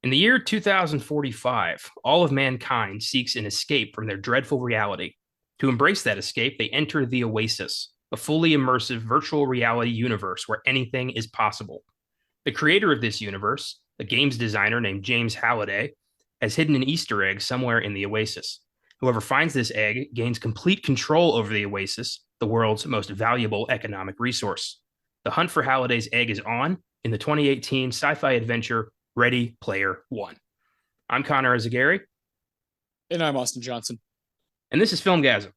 In the year 2045, all of mankind seeks an escape from their dreadful reality. To embrace that escape, they enter the Oasis, a fully immersive virtual reality universe where anything is possible. The creator of this universe, a games designer named James Halliday, has hidden an Easter egg somewhere in the Oasis. Whoever finds this egg gains complete control over the Oasis, the world's most valuable economic resource. The hunt for Halliday's egg is on in the 2018 sci fi adventure Ready Player One. I'm Connor Eyzaguirre. And I'm Austin Johnson. And this is Filmgazm.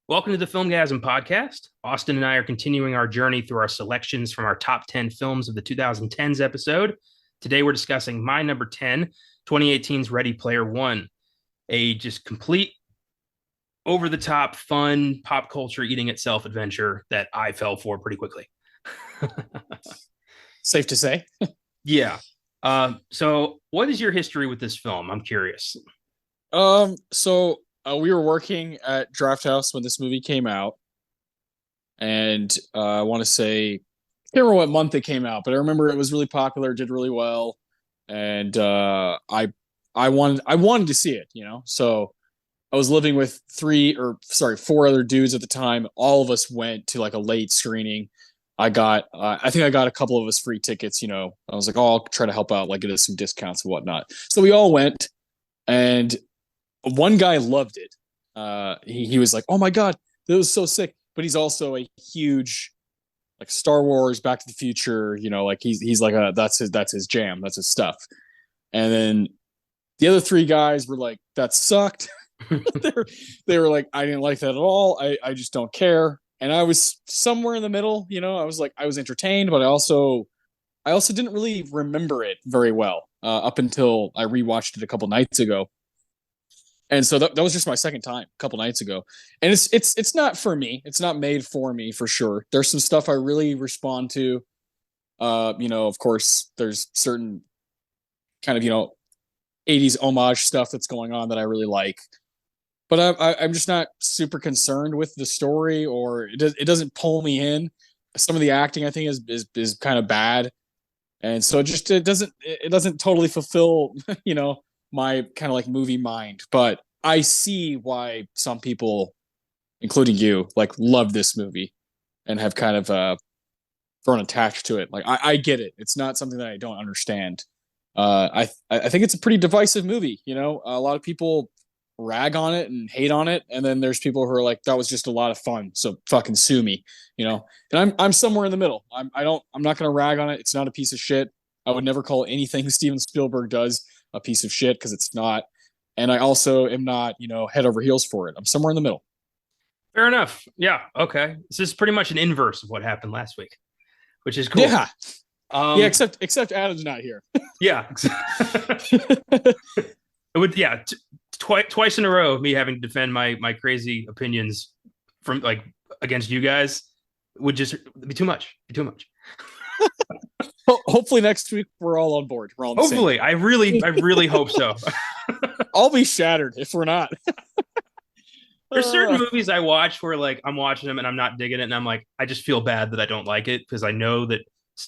Welcome to the Filmgazm podcast. Austin and I are continuing our journey through our selections from our top 10 films of the 2010s episode. Today we're discussing my number 10, 2018's Ready Player One, a just complete over-the-top, fun, pop culture eating itself adventure that I fell for pretty quickly. Safe to say. Yeah. So what is your history with this film? I'm curious. We were working at Draft House when this movie came out, and I want to say, I can't remember what month it came out, but I remember it was really popular, did really well, and I wanted to see it, So I was living with four other dudes at the time. All of us went to like a late screening. I think I got a couple of us free tickets. I was like, oh, I'll try to help out, like get us some discounts and whatnot. So we all went, and one guy loved it. He was like, oh my God, that was so sick. But he's also a huge, like, Star Wars, Back to the Future, like he's like that's his jam. That's his stuff. And then the other three guys were like, that sucked. they were like, I didn't like that at all. I just don't care. And I was somewhere in the middle, I was like, I was entertained, but I also didn't really remember it very well up until I rewatched it a couple nights ago. And so that was just my second time a couple nights ago. And it's not for me. It's not made for me, for sure. There's some stuff I really respond to. Of course, there's certain kind of, 80s homage stuff that's going on that I really like. But I'm just not super concerned with the story, or it doesn't pull me in. Some of the acting I think is kind of bad. And so it doesn't totally fulfill, my kind of like movie mind. But I see why some people, including you, like love this movie and have kind of grown attached to it. Like I get it. It's not something that I don't understand. I think it's a pretty divisive movie. A lot of people rag on it and hate on it, and then there's people who are like, that was just a lot of fun, so fucking sue me. And I'm somewhere in the middle. I'm not gonna rag on it. It's not a piece of shit. I would never call anything Steven Spielberg does a piece of shit, because it's not. And I also am not, head over heels for it. I'm somewhere in the middle. Fair enough. Yeah. Okay. This is pretty much an inverse of what happened last week, which is cool. Yeah. Yeah. Except Adam's not here. Yeah. It would. Yeah. Twice in a row of me having to defend my crazy opinions from, like, against you guys would just be too much. Hopefully next week we're all on board. We're all hopefully. I really hope so. I'll be shattered if we're not. There's certain movies I watch where, like, I'm watching them and I'm not digging it, and I'm like, I just feel bad that I don't like it because I know that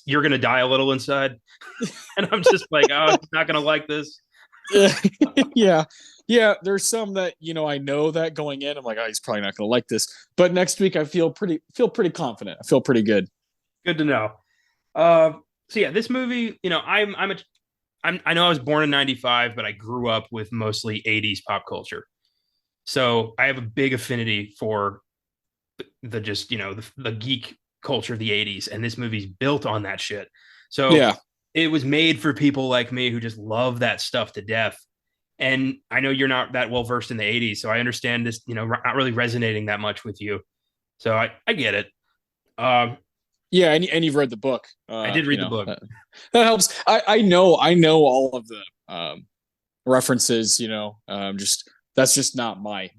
you're gonna die a little inside, and I'm just like, oh, I'm not gonna like this. Yeah. There's some that I know that going in, I'm like, oh, he's probably not gonna like this. But next week I feel pretty confident. I feel pretty good. Good to know. So yeah, this movie, I know I was born in '95, but I grew up with mostly '80s pop culture. So I have a big affinity for the just, the geek culture of the '80s, and this movie's built on that shit. So yeah, it was made for people like me who just love that stuff to death. And I know you're not that well versed in the '80s, so I understand this, not really resonating that much with you. So I get it. Yeah, and you've read the book. I did read the book. That helps. I know all of the references. Just that's just not my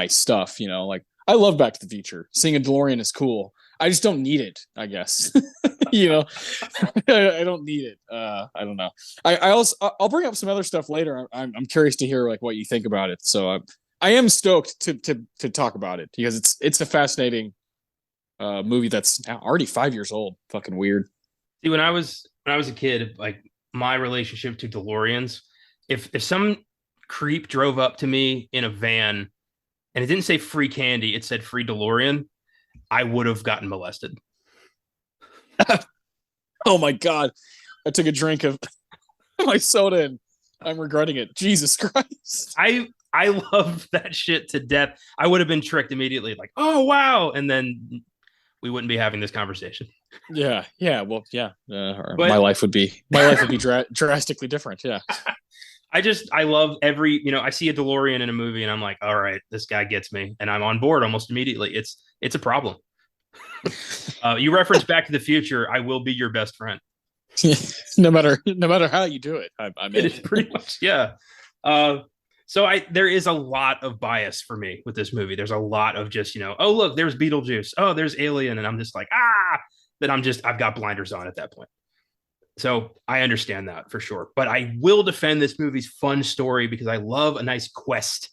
stuff. Like I love Back to the Future. Seeing a DeLorean is cool. I just don't need it, I guess. you know, I don't need it. I don't know. I also I'll bring up some other stuff later. I'm curious to hear like what you think about it. So I am stoked to talk about it because it's a fascinating movie that's now already 5 years old. Fucking weird. See, when I was a kid, like my relationship to DeLoreans, if some creep drove up to me in a van and it didn't say free candy, it said free DeLorean, I would have gotten molested. Oh my god! I took a drink of my soda and I'm regretting it. Jesus Christ! I love that shit to death. I would have been tricked immediately, like, oh wow, and then we wouldn't be having this conversation. Yeah, yeah. Well, yeah. But My life would be drastically different. Yeah. I love I see a DeLorean in a movie and I'm like, all right, this guy gets me, and I'm on board almost immediately. It's a problem. You reference Back to the Future. I will be your best friend. no matter how you do it, I'm It in. is pretty much, yeah. Uh, so there is a lot of bias for me with this movie. There's a lot of just oh look, there's Beetlejuice, oh there's Alien, and I'm just like that. I've got blinders on at that point. So I understand that for sure. But I will defend this movie's fun story because I love a nice quest,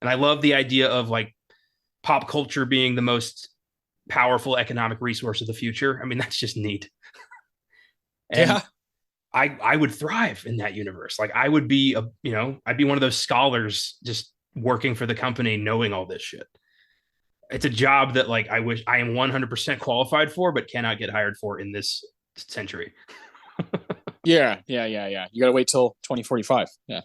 and I love the idea of like pop culture being the most powerful economic resource of the future. I mean, that's just neat. And Yeah. I would thrive in that universe. Like I would be I'd be one of those scholars just working for the company, knowing all this shit. It's a job that like I wish I am 100% qualified for, but cannot get hired for in this century. Yeah. Yeah. Yeah. Yeah. You gotta wait till 2045. Yeah.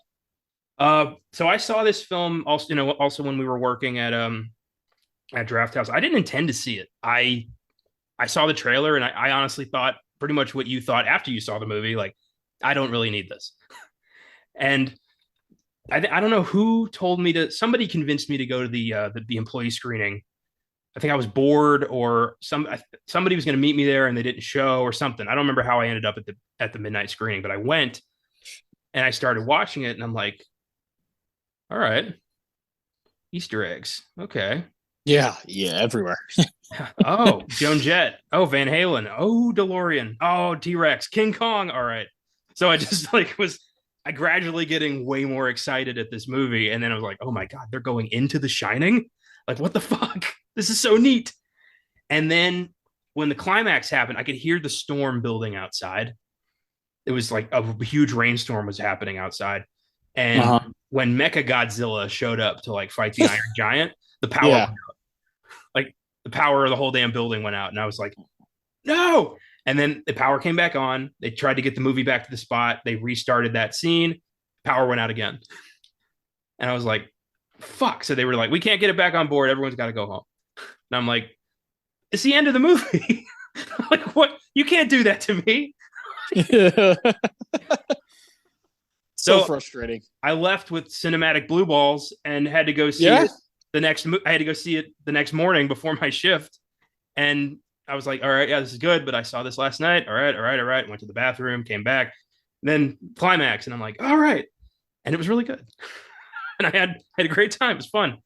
So I saw this film also, also when we were working at Draft House. I didn't intend to see it. I saw the trailer and I honestly thought pretty much what you thought after you saw the movie. Like, I don't really need this. And I don't know who told me to. Somebody convinced me to go to the employee screening. I think I was bored, or somebody was going to meet me there and they didn't show or something. I don't remember how I ended up at the midnight screening, but I went and I started watching it and I'm like, all right, Easter eggs, okay. Yeah. Yeah. Everywhere. Oh, Joan Jett. Oh, Van Halen. Oh, DeLorean. Oh, T-Rex. King Kong. All right. So I just I gradually getting way more excited at this movie. And then I was like, oh my God, they're going into The Shining? Like, what the fuck? This is so neat. And then when the climax happened, I could hear the storm building outside. It was like a huge rainstorm was happening outside. And Uh-huh. when Mecha Godzilla showed up to like fight the Iron Giant, the power Yeah. like the power of the whole damn building went out, and I was like, no. And then the power came back on. They tried to get the movie back to the spot. They restarted that scene. Power went out again, and I was like, fuck. So they were like, we can't get it back on board. Everyone's got to go home. And I'm like, it's the end of the movie. Like, what? You can't do that to me. So So frustrating. I left with cinematic blue balls and had to go see Yeah. it I had to go see it the next morning before my shift. And I was like, all right, yeah, this is good. But I saw this last night. All right, all right, all right. Went to the bathroom, came back, then climax. And I'm like, all right. And it was really good. And I had a great time. It was fun.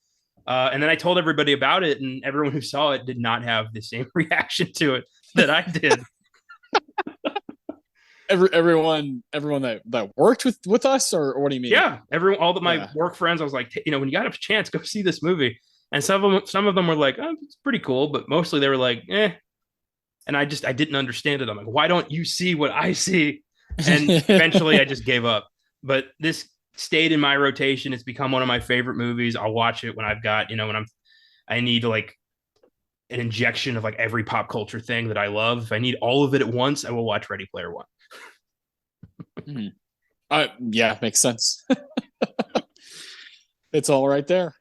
And then I told everybody about it, and everyone who saw it did not have the same reaction to it that I did. Everyone that worked with us, or what do you mean? Yeah, all of my Yeah. work friends, I was like, when you got a chance, go see this movie. And some of them were like, oh, it's pretty cool, but mostly they were like, eh. And I didn't understand it. I'm like, why don't you see what I see? And eventually I just gave up. But this stayed in my rotation. It's become one of my favorite movies. I'll watch it when I've got, I need like an injection of like every pop culture thing that I love. If I need all of it at once, I will watch Ready Player One. Mhm. Yeah, makes sense. It's all right there.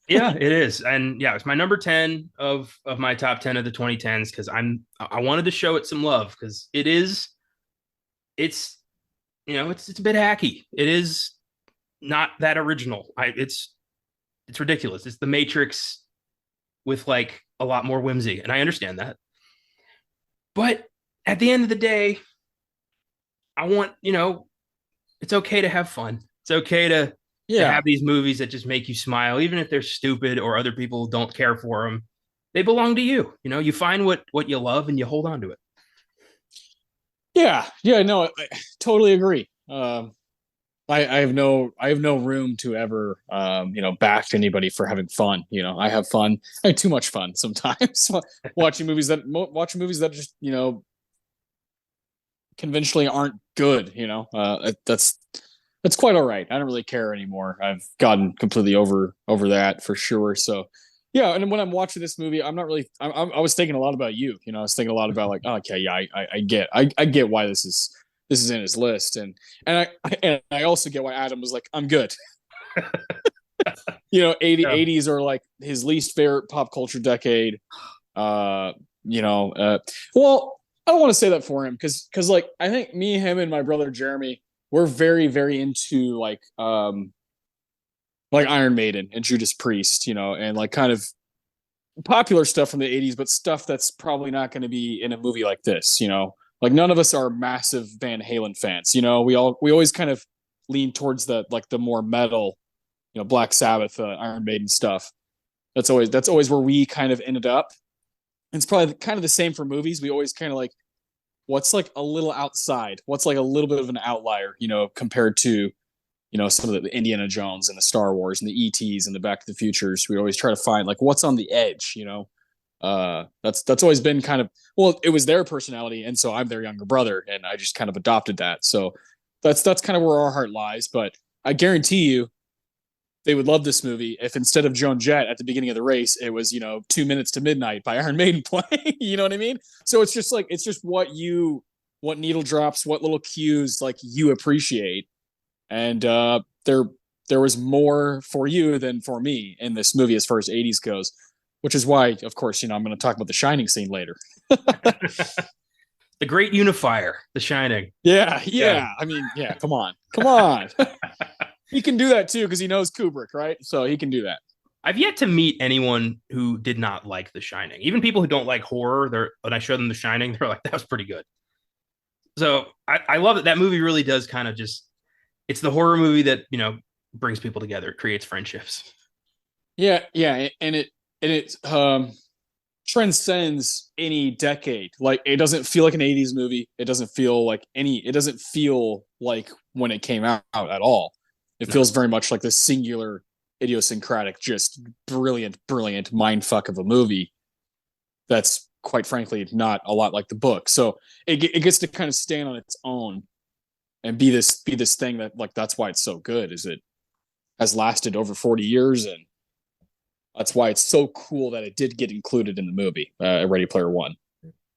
Yeah, it is. And yeah, it's my number 10 of my top 10 of the 2010s because I wanted to show it some love because it's it's a bit hacky. It is not that original. It's ridiculous. It's the Matrix with like a lot more whimsy, and I understand that. But at the end of the day, I want, it's okay to have fun. It's okay to, to Yeah. have these movies that just make you smile, even if they're stupid or other people don't care for them. They belong to you. You know, you find what you love and you hold on to it. Yeah. Yeah. No, I totally agree. I have no room to ever bash anybody for having fun. I have fun. I have too much fun sometimes watching movies that just conventionally aren't good. That's quite all right. I don't really care anymore. I've gotten completely over that for sure. So yeah, and when I'm watching this movie, I'm not really. I was thinking a lot about you. I was thinking a lot about like, oh, okay, yeah, I get why this is in his list, and I also get why Adam was like, I'm good. 80s are like his least favorite pop culture decade. Well, I don't want to say that for him because like I think me, him, and my brother Jeremy, we're very very into like Iron Maiden and Judas Priest, and like kind of popular stuff from the 80s, but stuff that's probably not going to be in a movie like this. Like none of us are massive Van Halen fans. We always kind of lean towards the more metal, Black Sabbath, Iron Maiden stuff. That's always where we kind of ended up. And it's probably kind of the same for movies. We always kind of like what's like a little outside, what's like a little bit of an outlier, compared to some of the Indiana Jones and the Star Wars and the ETs and the Back to the Futures. We always try to find like what's on the edge. That's always been kind of, well, it was their personality, and so I'm their younger brother, and I just kind of adopted that. So that's kind of where our heart lies. But I guarantee you, they would love this movie if instead of Joan Jett at the beginning of the race, it was 2 Minutes to Midnight by Iron Maiden playing. You know what I mean? So it's just what needle drops, what little cues like you appreciate, and there was more for you than for me in this movie as far as 80s goes, which is why, of course, I'm going to talk about the Shining scene later. The great unifier, The Shining. Yeah. I mean, yeah, come on. He can do that too because he knows Kubrick, right? So he can do that. I've yet to meet anyone who did not like The Shining. Even people who don't like horror, when I show them The Shining, they're like, that was pretty good. So I love it. That movie really does kind of just, it's the horror movie that, brings people together. It creates friendships. Yeah. And it transcends any decade. Like it doesn't feel like an 80s movie. It doesn't feel like when it came out at all. It feels very much like this singular, idiosyncratic, just brilliant mind fuck of a movie. That's quite frankly not a lot like the book. So it gets to kind of stand on its own and be this thing that like that's why it's so good. Is it has lasted over 40 years, and that's why it's so cool that it did get included in the movie, Ready Player One.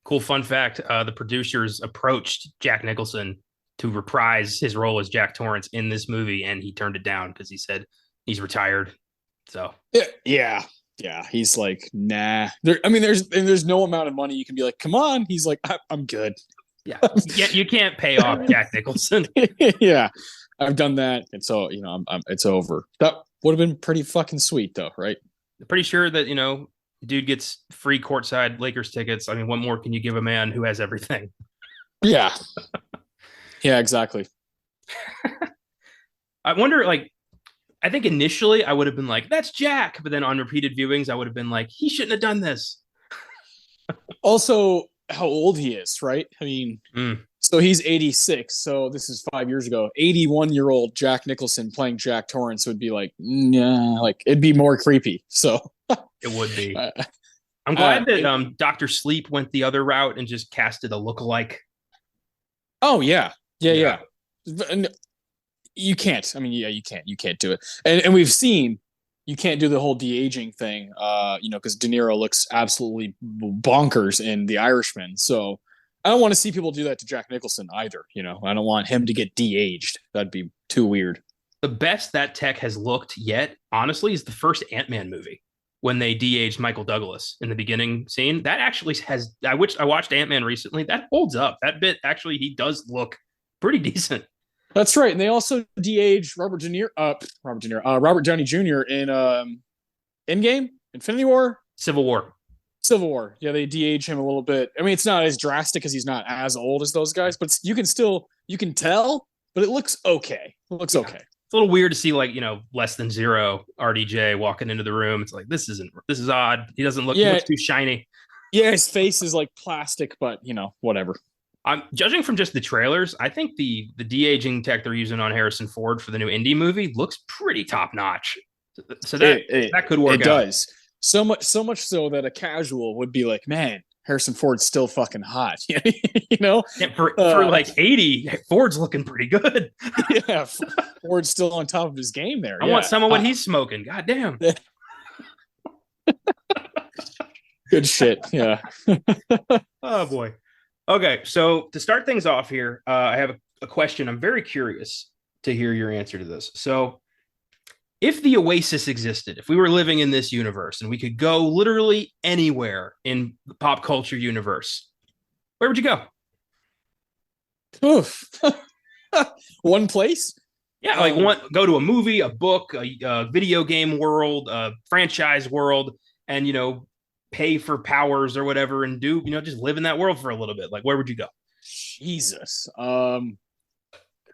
Cool fun fact: the producers approached Jack Nicholson to reprise his role as Jack Torrance in this movie, and he turned it down because he said he's retired. So yeah. He's like, nah. There's no amount of money you can be like, come on. He's like, I'm good. Yeah, you can't pay off Jack Nicholson. Yeah, I've done that, and so it's over. That would have been pretty fucking sweet, though, right? Pretty sure that dude gets free courtside Lakers tickets. I mean, what more can you give a man who has everything? Yeah. Yeah, exactly. I wonder, like, I think initially I would have been like, that's Jack. But then on repeated viewings, I would have been like, he shouldn't have done this. Also, how old he is, right? I mean, So he's 86. So this is 5 years ago. 81-year-old Jack Nicholson playing Jack Torrance would be like, yeah, like it'd be more creepy. So it would be. I'm glad that Dr. Sleep went the other route and just casted a lookalike. Oh, yeah. Yeah. And you can't. I mean, yeah, you can't do it. And we've seen you can't do the whole de-aging thing, because De Niro looks absolutely bonkers in The Irishman. So I don't want to see people do that to Jack Nicholson either. I don't want him to get de-aged. That'd be too weird. The best that tech has looked yet, honestly, is the first Ant-Man movie when they de-aged Michael Douglas in the beginning scene. That actually has, I watched Ant-Man recently. That holds up. That bit, actually, he does look pretty decent. That's right. And they also de-aged Robert Downey Jr. in Endgame, Infinity War, Civil War. Yeah, they de-age him a little bit. I mean, it's not as drastic because he's not as old as those guys, but you can tell, but it looks okay. Okay. it's a little weird to see like less than zero RDJ walking into the room. It's like this is odd. He doesn't look he Yeah, looks too shiny. yeah, his face is like plastic, but whatever. I'm judging from just the trailers. I think the de aging tech they're using on Harrison Ford for the new Indy movie looks pretty top notch. So that could work it out. does. So much so that a casual would be like, man, Harrison Ford's still fucking hot. you know? Yeah, for like 80, Ford's looking pretty good. Yeah, Ford's still on top of his game there. I want some of what he's smoking. God damn. Good shit. Yeah. Oh boy. Okay, so to start things off here, I have a question. I'm very curious to hear your answer to this. So, if the Oasis existed, if we were living in this universe and we could go literally anywhere in the pop culture universe, where would you go? Oof. One place? Yeah, like go to a movie, a book, a video game world, a franchise world, and pay for powers or whatever, and do just live in that world for a little bit. Like, where would you go? Jesus. God.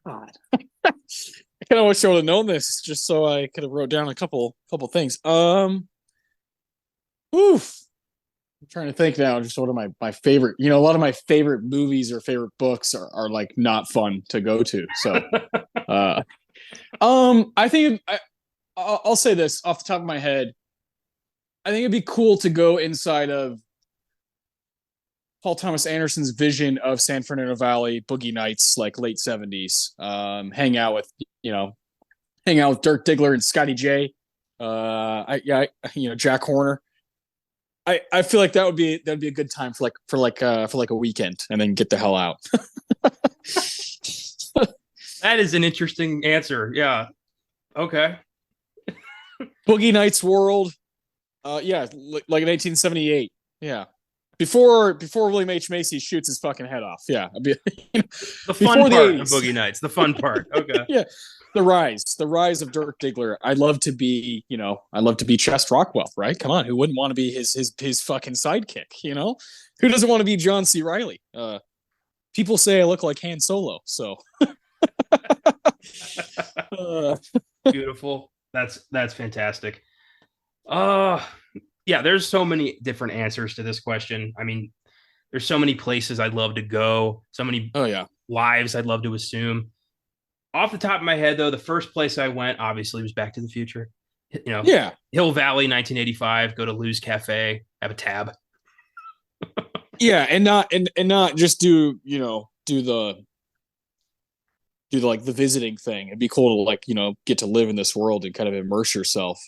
I kind of wish I would have known this, just so I could have wrote down a couple things. Oof. I'm trying to think now. Just what are my favorite? A lot of my favorite movies or favorite books are like not fun to go to. So, I think I'll say this off the top of my head. I think it'd be cool to go inside of Paul Thomas Anderson's vision of San Fernando Valley boogie nights, like late 70s. Hang out with Dirk Diggler and Scotty J. Jack Horner. I feel like that'd be a good time for a weekend, and then get the hell out. That is an interesting answer. Yeah. Okay. Boogie Nights World. Like in 1878. Yeah. Before William H. Macy shoots his fucking head off. Yeah. The fun part of Boogie Nights. The fun part. Okay. Yeah. The rise of Dirk Diggler. I'd love to be Chest Rockwell, right? Come on, who wouldn't want to be his fucking sidekick? Who doesn't want to be John C. Reilly? People say I look like Han Solo, so Beautiful. That's fantastic. Yeah, there's so many different answers to this question. I mean, there's so many places I'd love to go, so many lives I'd love to assume. Off the top of my head, though, the first place I went obviously was Back to the Future. Hill Valley, 1985. Go to Lou's Cafe, have a tab. Yeah, and not just do the like the visiting thing. It'd be cool to get to live in this world and kind of immerse yourself.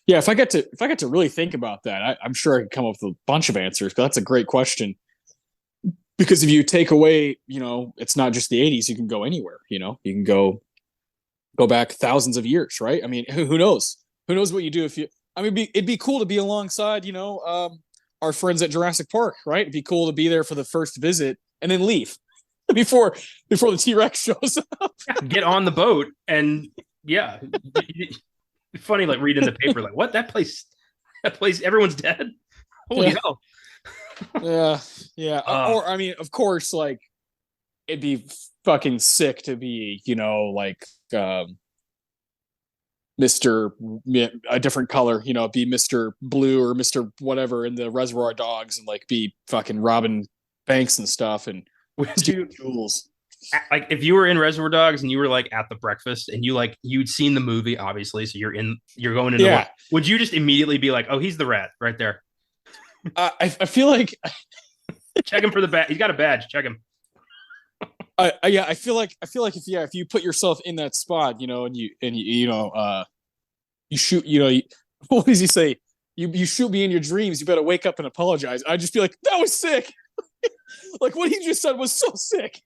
If I get to really think about that, I'm sure I could come up with a bunch of answers. But that's a great question. Because if you take away, it's not just the 80s, you can go anywhere, you can go back thousands of years, right? I mean, who knows? Who knows what you do it'd be cool to be alongside, our friends at Jurassic Park, right? It'd be cool to be there for the first visit and then leave before the T-Rex shows up. Get on the boat and funny, like reading the paper, like what that place, everyone's dead. Holy hell. Yeah. Or I mean, of course, like it'd be fucking sick to be, Mr. a different color, be Mr. Blue or Mr. whatever in the Reservoir Dogs, and like be fucking robbing banks and stuff and jewels. Like if you were in Reservoir Dogs and you were like at the breakfast and you'd seen the movie, obviously, so you're going into work, would you just immediately be like, oh, he's the rat right there? I feel like check him for the badge. He's got a badge. Check him. I feel like if you put yourself in that spot, and you shoot, what does he say? You shoot me in your dreams. You better wake up and apologize. I'd just be like, that was sick. Like what he just said was so sick.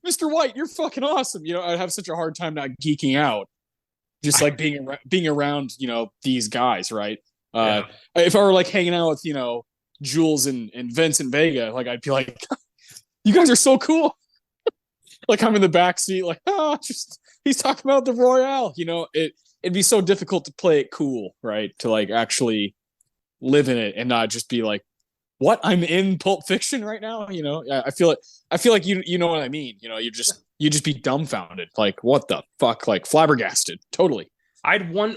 Mr. White, you're fucking awesome. I'd have such a hard time not geeking out, just like being around, these guys, right? If I were like hanging out with, Jules and Vincent Vega, like I'd be like, you guys are so cool. Like I'm in the back seat, like, he's talking about the Royale. It'd be so difficult to play it cool, right? To like actually live in it and not just be like, what? I'm in Pulp Fiction right now. I feel like you know what I mean. you'd just be dumbfounded, like what the fuck, like flabbergasted, totally. I'd want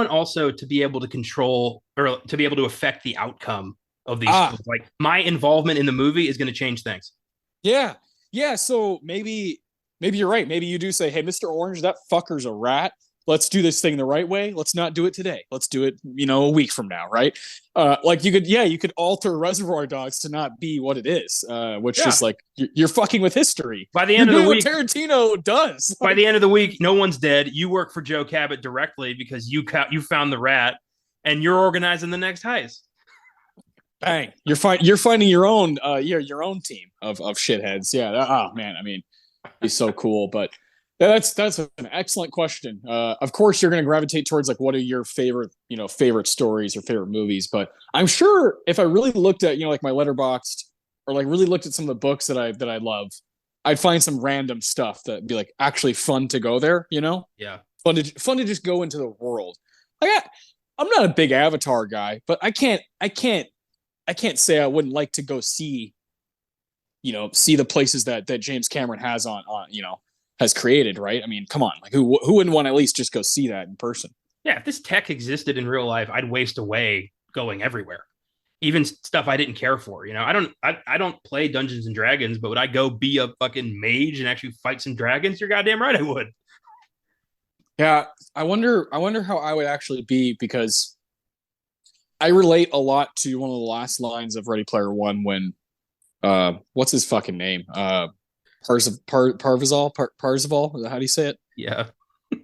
also to be able to control or to be able to affect the outcome of these Ah, films. Like my involvement in the movie is going to change things. yeah, yeah. So maybe you're right. Maybe you do say, hey, Mr. Orange, that fucker's a rat. Let's do this thing the right way. Let's not do it today. Let's do it, a week from now, right? Like you could alter Reservoir Dogs to not be what it is, which Yeah. is like you're fucking with history. By the You're end of the doing what week, Tarantino does. by the end of the week, no one's dead. You work for Joe Cabot directly because you found the rat, and you're organizing the next heist. Bang! You're finding your own your own team of shitheads. Yeah. Oh man, I mean, be so cool. But that's an excellent question. Of course, you're going to gravitate towards like what are your favorite stories or favorite movies. But I'm sure if I really looked at like my Letterboxd or like really looked at some of the books that I love, I'd find some random stuff that'd be like actually fun to go there. Yeah. Fun to just go into the world. I'm not a big Avatar guy, but I can't say I wouldn't like to go see the places that James Cameron has has created, right? I mean, come on, like who wouldn't want to at least just go see that in person? Yeah, if this tech existed in real life, I'd waste away going everywhere. Even stuff I didn't care for. I don't play Dungeons and Dragons, but would I go be a fucking mage and actually fight some dragons? You're goddamn right I would. Yeah, I wonder how I would actually be because I relate a lot to one of the last lines of Ready Player One when what's his fucking name? Parzival? How do you say it? Yeah.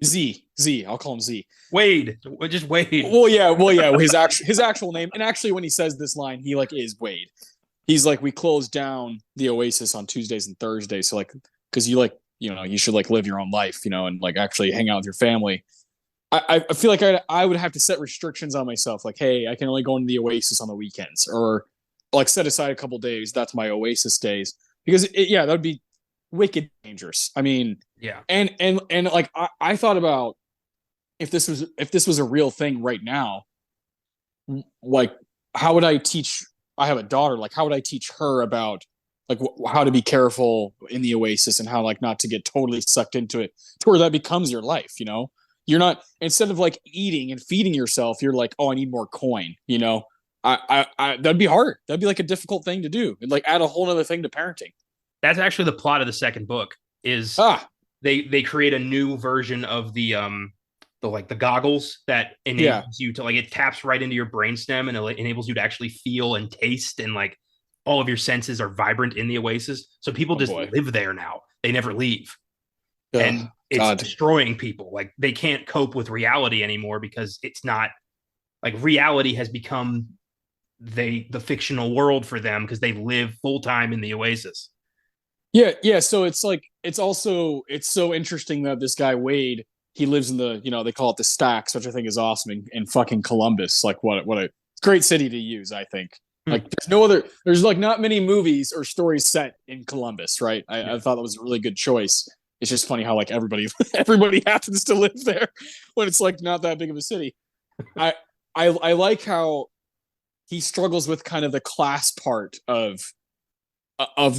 Z. I'll call him Z. Wade. Just Wade. Well, yeah. His actual name, and actually, when he says this line, he like is Wade. He's like, we close down the Oasis on Tuesdays and Thursdays, so like, because you should like live your own life, and like actually hang out with your family. I feel like I would have to set restrictions on myself, like, hey, I can only go into the Oasis on the weekends, or like set aside a couple days. That's my Oasis days, because that would be wicked dangerous. I mean, Yeah. and like I thought about if this was a real thing right now, like how would I teach? I have a daughter. Like how would I teach her about like how to be careful in the Oasis and how like not to get totally sucked into it to where that becomes your life? You're not, instead of like eating and feeding yourself, you're like, oh, I need more coin. That'd be hard. That'd be like a difficult thing to do, and like add a whole other thing to parenting. That's actually the plot of the second book is Ah, they create a new version of the goggles that yeah. enables you to like it taps right into your brainstem and it enables you to actually feel and taste and like all of your senses are vibrant in the Oasis. So people Oh just boy. live there now. They never leave. Ugh, And it's God. destroying people. Like they can't cope with reality anymore because it's not like reality has become the fictional world for them because they live full time in the Oasis. Yeah, yeah. So it's like it's so interesting that this guy Wade, he lives in the they call it the stacks, which I think is awesome in fucking Columbus. Like what a great city to use. I think like there's like not many movies or stories set in Columbus, right? I thought that was a really good choice. It's just funny how like everybody everybody happens to live there when it's like not that big of a city. I I like how he struggles with kind of the class part of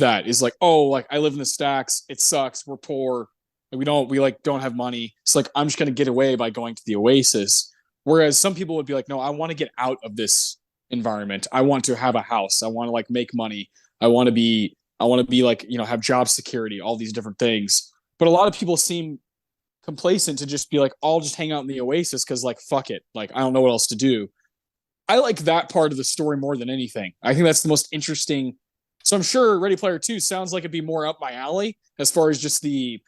that is like, oh, like I live in the stacks, it sucks, we're poor, we like don't have money. It's like I'm just gonna get away by going to the Oasis. Whereas some people would be like, no, I want to get out of this environment. I want to have a house. I want to like make money. I want to be like, have job security, all these different things. But a lot of people seem complacent to just be like, I'll just hang out in the Oasis because like fuck it. Like I don't know what else to do. I like that part of the story more than anything. I think that's the most interesting. So I'm sure Ready Player Two sounds like it'd be more up my alley as far as just the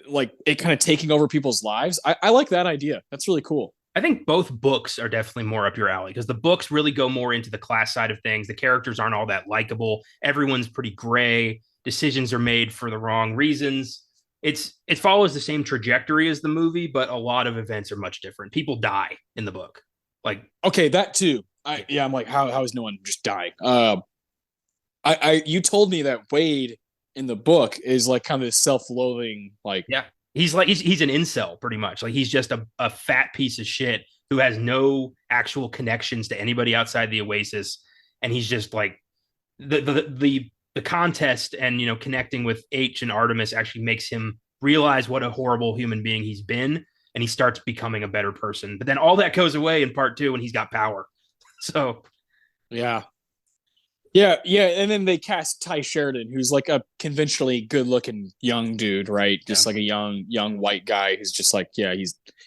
like it kind of taking over people's lives. I like that idea. That's really cool. I think both books are definitely more up your alley because the books really go more into the class side of things. The characters aren't all that likable. Everyone's pretty gray. Decisions are made for the wrong reasons. It follows the same trajectory as the movie, but a lot of events are much different. People die in the book. Like Okay, that too. I'm like, how is no one just dying? You told me that Wade in the book is like kind of this self-loathing, like yeah, he's an incel pretty much. Like he's just a fat piece of shit who has no actual connections to anybody outside the Oasis, and he's just like the the contest and connecting with H and Artemis actually makes him realize what a horrible human being he's been, and he starts becoming a better person. But then all that goes away in part two when he's got power. So Yeah. Yeah, and then they cast Ty Sheridan, who's like a conventionally good-looking young dude, right? yeah, Just like a young white guy who's just like, yeah,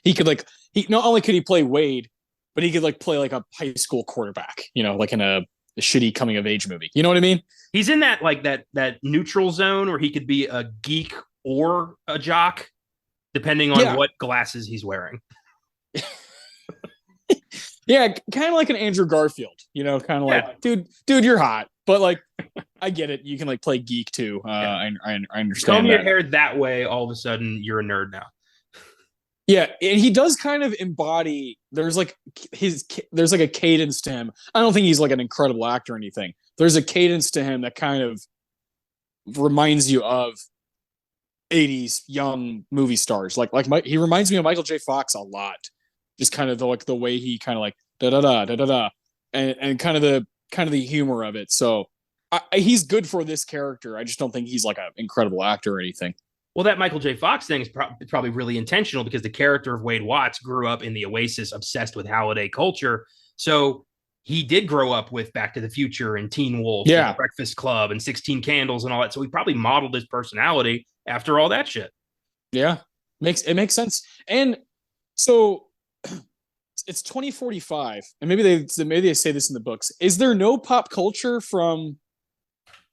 he could like he not only could he play Wade, but he could like play like a high school quarterback, like in a shitty coming of age movie. You know what I mean? he's in that like that neutral zone where he could be a geek or a jock, depending on Yeah, what glasses he's wearing. yeah, kind of like an Andrew Garfield, kind of Yeah, like, dude, you're hot, but like, I get it. You can like play geek too. yeah. I Comb understand your that. hair that way, all of a sudden you're a nerd now. Yeah, and he does kind of embody. There's like a cadence to him. I don't think he's like an incredible actor or anything. There's a cadence to him that kind of reminds you of 80s young movie stars. He reminds me of Michael J. Fox a lot. Just kind of the way he kind of like da da da da da da, and kind of the humor of it. So he's good for this character. I just don't think he's like an incredible actor or anything. Well, that Michael J. Fox thing is probably really intentional because the character of Wade Watts grew up in the Oasis, obsessed with holiday culture. So he did grow up with Back to the Future and Teen Wolf and Yeah, Breakfast Club and 16 Candles and all that. So he probably modeled his personality after all that shit. yeah, makes sense. And so it's 2045, and maybe they say this in the books. Is there no pop culture from?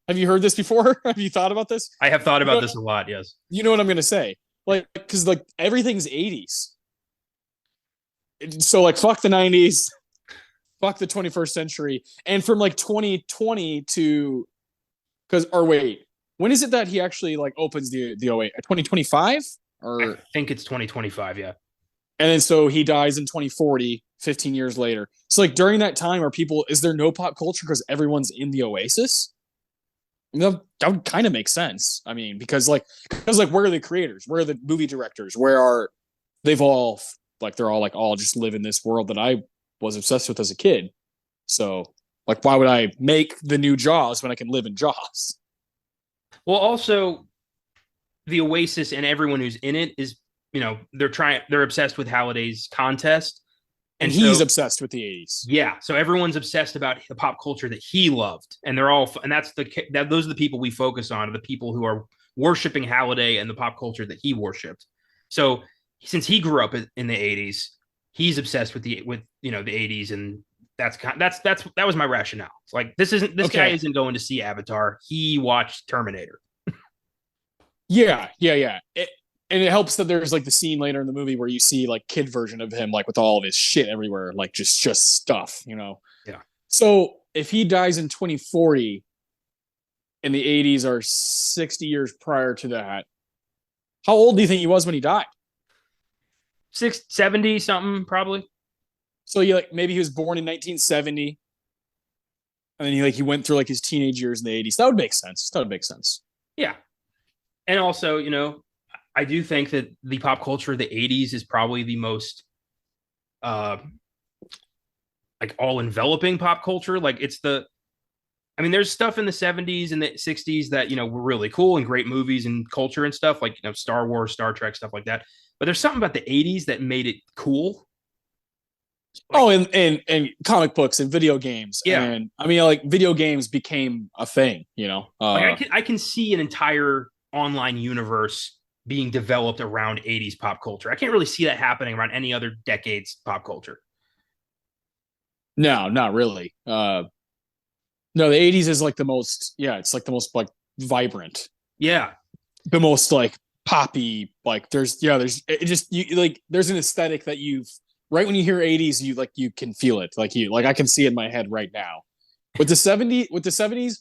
Have you heard this before? Have you thought about this? I have thought You about know, this a lot. Yes. you know what I'm gonna say? Like, because like everything's 80s. So like, fuck the 90s, fuck the 21st century, and from like 2020 to or wait, when is it that he actually like opens the 08? 2025 I or think it's 2025. Yeah. and then so he dies in 2040, 15 years later. So like during that time, is there no pop culture because everyone's in the Oasis? That would kind of make sense. I mean, because where are the creators? Where are the movie directors? Where are they've all like they're all like all just live in this world that I was obsessed with as a kid. So like, why would I make the new Jaws when I can live in Jaws? Well, also, the Oasis and everyone who's in it is, they're obsessed with Halliday's contest. And And he's so obsessed with the 80s. yeah, so everyone's obsessed about the pop culture that he loved, and those are the people we focus on, are the people who are worshiping Halliday and the pop culture that he worshipped. So since he grew up in the '80s, he's obsessed with the '80s, and that was my rationale. It's like this guy Okay. isn't going to see Avatar. He watched Terminator. Yeah. And it helps that there's like the scene later in the movie where you see like kid version of him, like with all of his shit everywhere, like just stuff. Yeah, So if he dies in 2040 and the 80s are 60 years prior to that, how old do you think he was when he died? 70 something probably. So you like maybe he was born in 1970 and then he went through like his teenage years in the 80s. That would make sense. That would make sense. Yeah, and also I do think that the pop culture of the '80s is probably the most uh like all enveloping pop culture. Like there's stuff in the '70s and the '60s that were really cool and great movies and culture and stuff like Star Wars, Star Trek, stuff like that. But there's something about the '80s that made it cool. Like, Oh, and comic books and video games. yeah, And I mean like video games became a thing. like I can see an entire online universe being developed around '80s pop culture. I can't really see that happening around any other decade's pop culture. No, not really. No, the 80s is like the most, yeah, it's like the most like vibrant, Yeah, the most like poppy, like there's it just you like there's an aesthetic that you've right when you hear 80s, you can feel it. Like I can see it in my head right now. With the 70s,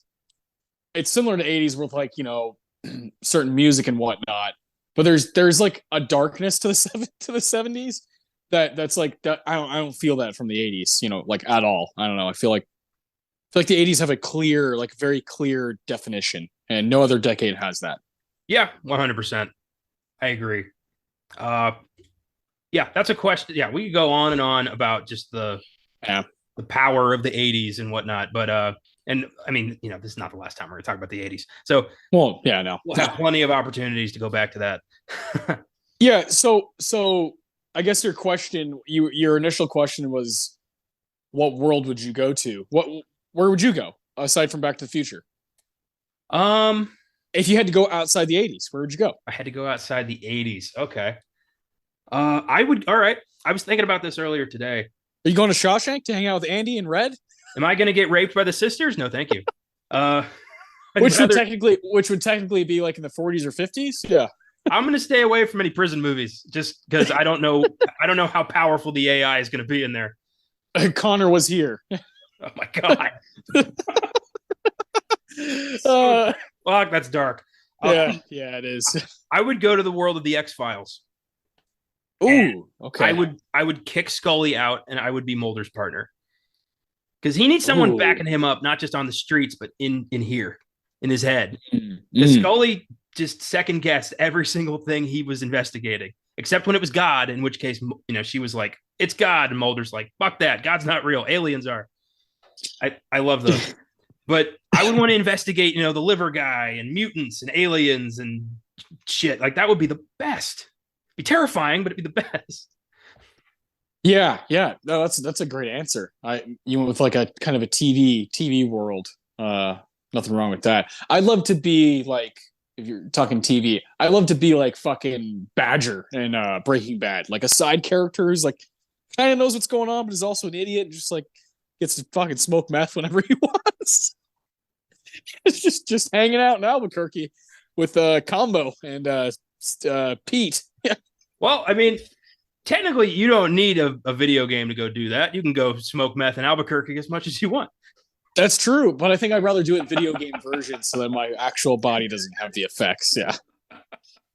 it's similar to 80s with like, certain music and whatnot. But there's like a darkness to the 70s that's like that I don't feel that from the 80s, like at all. I don't know. I feel like the 80s have a clear, like very clear definition, and no other decade has that. yeah, 100%. I agree. Uh, yeah, that's a question. Yeah, we could go on and on about just the Yeah. the power of the '80s and whatnot. But And I mean, this is not the last time we're going to talk about the 80s. So Well, yeah, no. we'll have plenty of opportunities to go back to that. Yeah, so I guess your initial question was, what world would you go to? Where would you go aside from Back to the Future? Um, If you had to go outside the 80s, where would you go? I had to go outside the 80s. Okay. I would. All right. I was thinking about this earlier today. Are you going to Shawshank to hang out with Andy and Red? Am I going to get raped by the sisters? No, thank you. Uh, which would technically be like in the 40s or 50s. Yeah. I'm going to stay away from any prison movies just because I don't know how powerful the AI is going to be in there. Connor was here. Oh my god. Fuck, that's dark. Yeah, it is. I would go to the world of the X-Files. Ooh, okay. I would kick Scully out, and I would be Mulder's partner because he needs someone backing him up, not just on the streets, but in here, in his head. Because Scully just second guessed every single thing he was investigating, except when it was God, in which case, she was like, "It's God," and Mulder's like, "Fuck that, God's not real, aliens are." I love those, but I would want to investigate, the liver guy and mutants and aliens and shit. Like that would be the best. Be terrifying, but it'd be the best. Yeah. No, that's a great answer. You went with like a kind of a TV world. Nothing wrong with that. I'd love to be like, if you're talking TV, I'd love to be like fucking Badger in Breaking Bad, like a side character who's like kind of knows what's going on, but is also an idiot and just like gets to fucking smoke meth whenever he wants. It's just hanging out in Albuquerque with Combo and Pete. Well, I mean, technically, you don't need a video game to go do that. You can go smoke meth in Albuquerque as much as you want. That's true, but I think I'd rather do it in video game version so that my actual body doesn't have the effects. Yeah.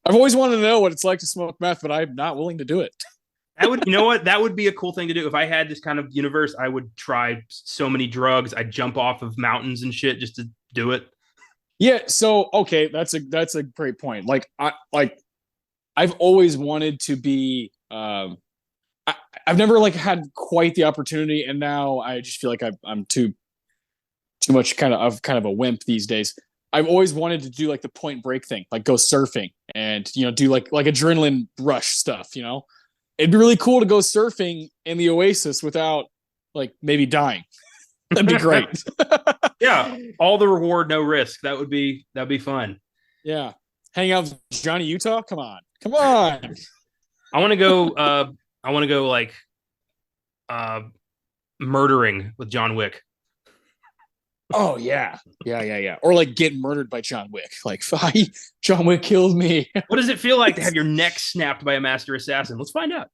I've always wanted to know what it's like to smoke meth, but I'm not willing to do it. That would, that would be a cool thing to do. If I had this kind of universe, I would try so many drugs. I'd jump off of mountains and shit just to do it. Yeah. So, okay. That's a great point. I've always wanted to be, I've never like had quite the opportunity. And now I just feel like I'm too much kind of a wimp these days. I've always wanted to do like the Point Break thing, like go surfing and, do like adrenaline rush stuff, It'd be really cool to go surfing in the Oasis without like maybe dying. That'd be great. Yeah. All the reward, no risk. That'd be fun. Yeah. Hang out with Johnny Utah. Come on. I want to go like murdering with John Wick. Oh yeah. Or like get murdered by John Wick. Like, John Wick killed me. What does it feel like to have your neck snapped by a master assassin? Let's find out.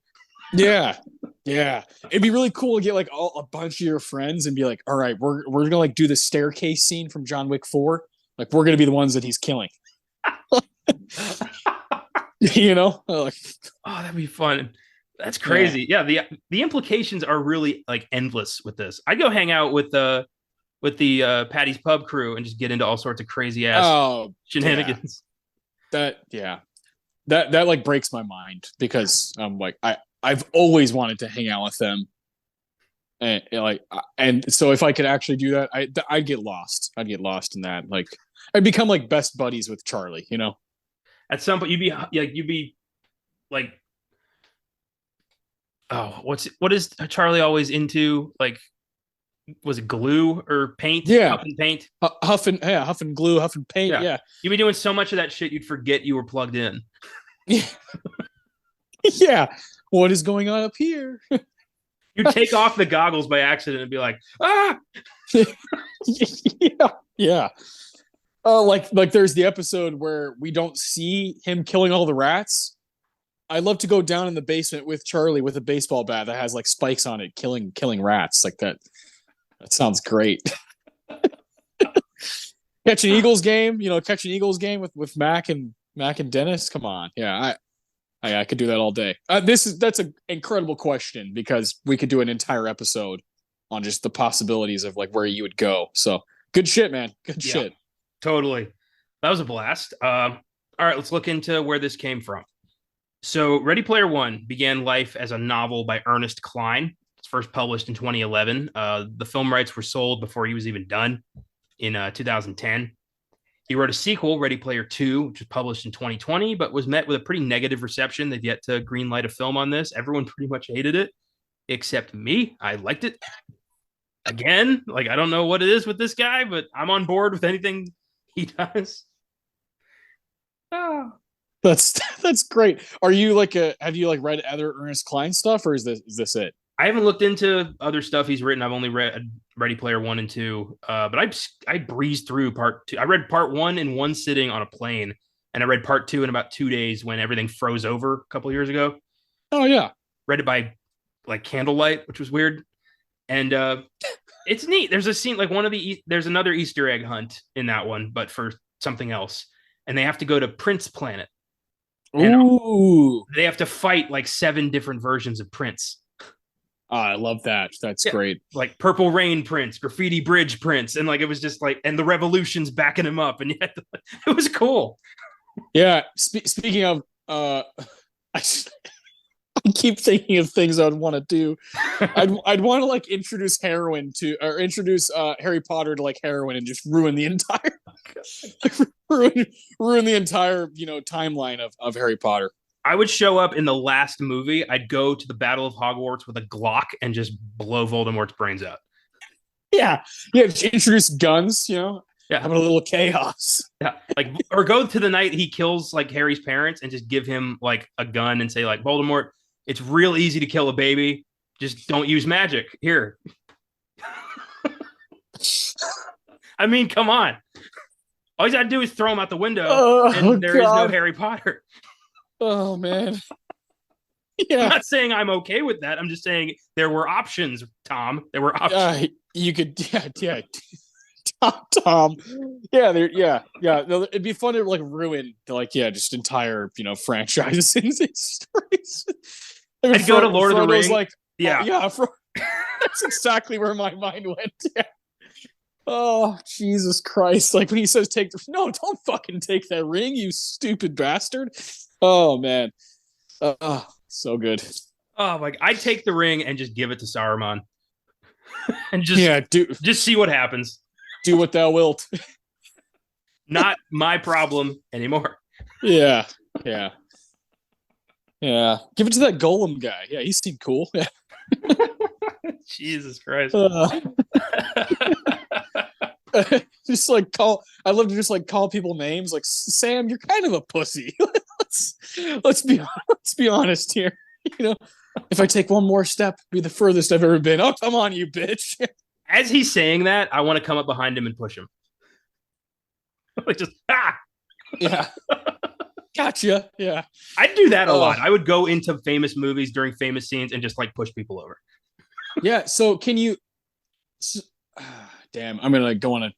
Yeah. It'd be really cool to get like a bunch of your friends and be like, all right, we're gonna like do the staircase scene from John Wick 4. Like we're gonna be the ones that he's killing. Like, oh, that'd be fun. That's crazy. Yeah, the implications are really like endless with this. I'd go hang out with the Patty's Pub crew and just get into all sorts of crazy ass shenanigans. Yeah. That like breaks my mind because like I've always wanted to hang out with them. And so if I could actually do that, I'd get lost. I'd get lost in that. Like I'd become like best buddies with Charlie, At some point you'd be like, oh, what is Charlie always into? Like, was it glue or paint? Yeah. Huff and paint. Huff and glue, huff and paint. Yeah. You'd be doing so much of that shit you'd forget you were plugged in. Yeah. Yeah. What is going on up here? You'd take off the goggles by accident and be like, ah. Yeah. Like there's the episode where we don't see him killing all the rats. I'd love to go down in the basement with Charlie with a baseball bat that has like spikes on it, killing rats like that. That sounds great. Catch an Eagles game with Mac and Dennis. Come on. Yeah. I could do that all day. That's an incredible question because we could do an entire episode on just the possibilities of like where you would go. So good shit, man. Good shit. Totally. That was a blast. All right, let's look into where this came from. So Ready Player One began life as a novel by Ernest Cline. It's first published in 2011. The film rights were sold before he was even done. in 2010. He wrote a sequel, Ready Player Two, which was published in 2020, but was met with a pretty negative reception. They've yet to greenlight a film on this. Everyone pretty much hated it, except me. I liked it. Again, like I don't know what it is with this guy, but I'm on board with anything he does. Oh. That's great. Are you like a have you like read other Ernest Cline stuff, or is this it? I haven't looked into other stuff he's written. I've only read Ready Player One and Two, but I breezed through part two. I read part one in one sitting on a plane, and I read part two in about 2 days when everything froze over a couple of years ago. Oh yeah. Read it by like candlelight, which was weird, and it's neat. There's a scene like there's another Easter egg hunt in that one, but for something else, and they have to go to Prince Planet, and Ooh. they have to fight like 7 different versions of Prince. Oh, I love that. That's great. Like Purple Rain Prince, Graffiti Bridge Prince, and like it was just like, and the Revolution's backing him up, and yet it was cool. Yeah. Speaking of, I keep thinking of things I'd want to do. I'd want to like introduce heroin to, or introduce Harry Potter to like heroin and just ruin the entire, ruin the entire timeline of Harry Potter. I would show up in the last movie. I'd go to the Battle of Hogwarts with a Glock and just blow Voldemort's brains out. Yeah, yeah. Introduce guns. Yeah, having a little chaos. Yeah, like or go to the night he kills like Harry's parents and just give him like a gun and say like Voldemort, it's real easy to kill a baby. Just don't use magic. Here. I mean, come on. All you gotta do is throw him out the window, and there is no Harry Potter. Oh man. Yeah. I'm not saying I'm okay with that. I'm just saying there were options, Tom. There were options. You could, yeah. Tom. Yeah, yeah. No, it'd be fun to like ruin just entire, franchises in these stories. I'd go to Lord of the Rings. Like, yeah. That's exactly where my mind went. Yeah. Oh, Jesus Christ. Like when he says no, don't fucking take that ring, you stupid bastard. Oh man. So good. Oh my, I'd take the ring and just give it to Saruman. And just see what happens. Do what thou wilt. Not my problem anymore. Yeah. Yeah. Yeah. Give it to that golem guy. Yeah, he seemed cool. Yeah. Jesus Christ. Just like I love to just like call people names like Sam, you're kind of a pussy. let's be honest here. If I take one more step, be the furthest I've ever been. Oh, come on, you bitch. As he's saying that, I want to come up behind him and push him. Like just yeah. Gotcha. Yeah. I'd do that a lot. I would go into famous movies during famous scenes and just like push people over. Yeah. So can you damn, I'm gonna go on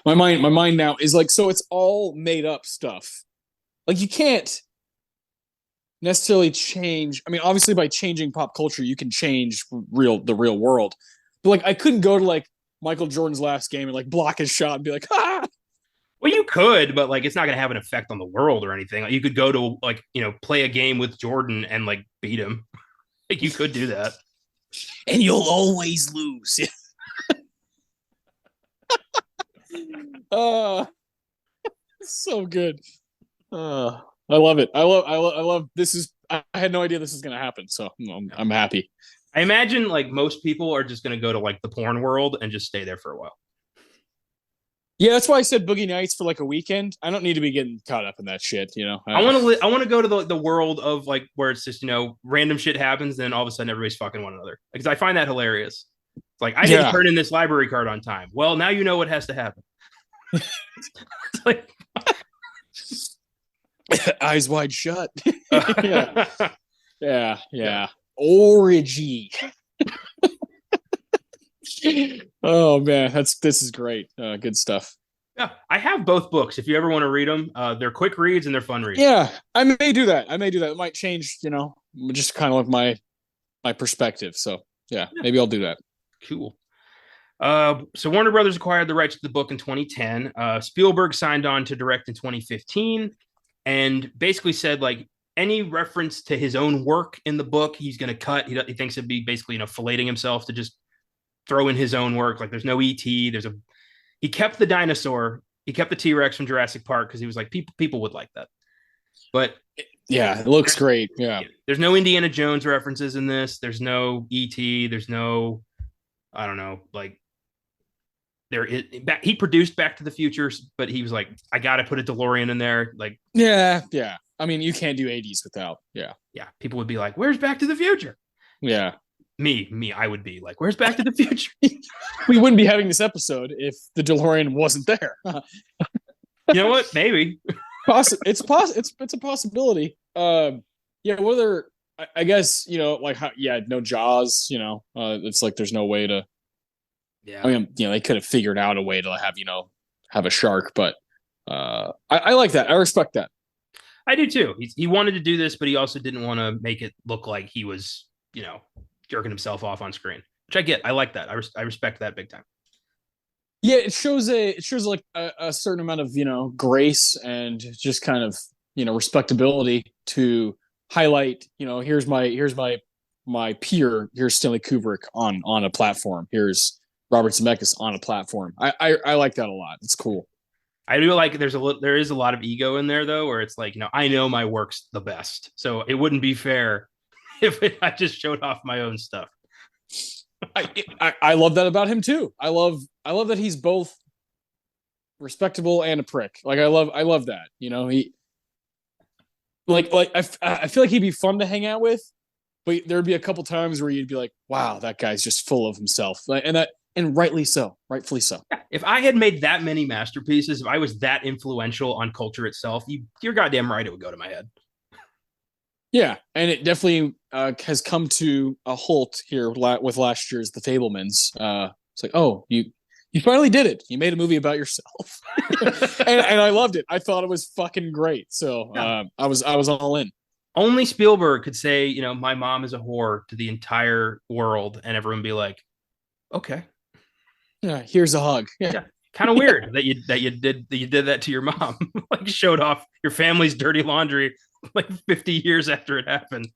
my mind now is like, so it's all made up stuff. Like you can't necessarily change. I mean, obviously by changing pop culture, you can change the real world. But like I couldn't go to like Michael Jordan's last game and like block his shot and be like, ah. Well, you could, but like it's not gonna have an effect on the world or anything. Like, you could go to like, play a game with Jordan and like beat him. Like you could do that. And you'll always lose. So good. I love it. I love this. I had no idea this is gonna happen, so I'm happy. I imagine like most people are just gonna go to like the porn world and just stay there for a while. Yeah, that's why I said Boogie Nights for like a weekend. I don't need to be getting caught up in that shit, I want to go to the world of like where it's just random shit happens, and then all of a sudden everybody's fucking one another, because I find that hilarious. It's like I didn't turn in this library card on time. Well, now you know what has to happen. It's like eyes wide shut. Yeah. Orgy. Oh man, this is great. Good stuff. Yeah, I have both books. If you ever want to read them, they're quick reads and they're fun reads. Yeah, I may do that. It might change, just kind of like my perspective. So yeah, maybe I'll do that. Cool. So Warner Brothers acquired the rights to the book in 2010. Spielberg signed on to direct in 2015, and basically said like any reference to his own work in the book, he's going to cut. He thinks it'd be basically filleting himself to just throw in his own work. Like there's no ET. He kept the dinosaur. He kept the T-Rex from Jurassic Park because he was like people would like that. But Yeah, it looks great. Yeah. there's no Indiana Jones references in this. There's no ET. There's no, I don't know, like there is, he produced Back to the Future, but he was like, I got to put a DeLorean in there. Like, Yeah, yeah. I mean, you can't do 80s without. Yeah. yeah, people would be like, where's Back to the Future? Yeah. I would be like, where's Back to the Future? We wouldn't be having this episode if the DeLorean wasn't there. You know what? Maybe. It's a possibility. Yeah, whether I guess, like how, yeah, no Jaws, it's like there's no way to. Yeah. I mean, they could have figured out a way to have have a shark, but I like that. I respect that. I do too. He wanted to do this, but he also didn't want to make it look like he was, jerking himself off on screen, which I get. I like that. I respect that big time. Yeah, it shows like a certain amount of grace and just kind of respectability to highlight. Here's my peer. Here's Stanley Kubrick on a platform. Here's Robert Zemeckis on a platform. I like that a lot. It's cool. I do like there is a lot of ego in there though, where it's like, I know my work's the best, so it wouldn't be fair if I just showed off my own stuff. I love that about him too. I love that he's both respectable and a prick. Like I love that. He I feel like he'd be fun to hang out with, but there'd be a couple times where you'd be like, wow, that guy's just full of himself. And rightfully so. Yeah, if I had made that many masterpieces, if I was that influential on culture itself, you're goddamn right it would go to my head. Yeah, and it definitely has come to a halt here with last year's The Fabelmans. It's like, oh, you finally did it. You made a movie about yourself, and I loved it. I thought it was fucking great. So I was all in. Only Spielberg could say, my mom is a whore to the entire world, and everyone be like, okay, yeah, here's a hug. Yeah. Kind of weird that you did that to your mom. Like showed off your family's dirty laundry like 50 years after it happened.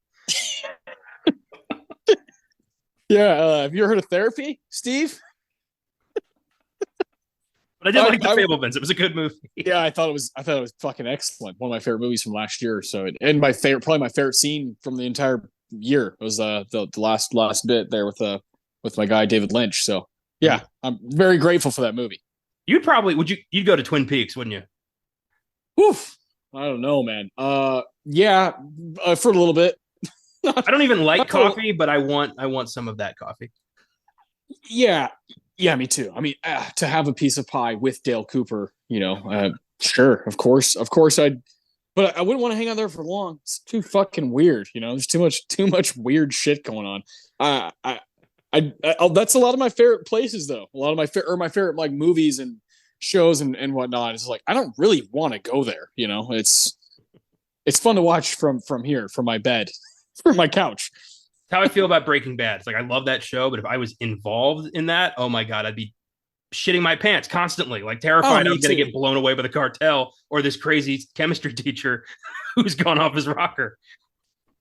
Yeah, have you heard of Therapy, Steve? But I did like The Fabelmans. It was a good movie. Yeah, I thought it was fucking excellent. One of my favorite movies from last year. So, and probably my favorite scene from the entire year was the last bit there with my guy David Lynch. So, yeah, I'm very grateful for that movie. You'd go to Twin Peaks, wouldn't you? Oof. I don't know, man. Yeah, for a little bit. I don't even like coffee, but I want some of that coffee. Yeah, me too. I mean, to have a piece of pie with Dale Cooper, sure, of course, but I wouldn't want to hang out there for long. It's too fucking weird, There's too much weird shit going on. That's a lot of my favorite places, though. A lot of my favorite like movies and shows and whatnot. It's like I don't really want to go there. It's fun to watch from here, from my bed, from my couch. That's how I feel about Breaking Bad. It's like I love that show, but if I was involved in that, oh my god, I'd be shitting my pants constantly, like terrified I was going to get blown away by the cartel or this crazy chemistry teacher who's gone off his rocker.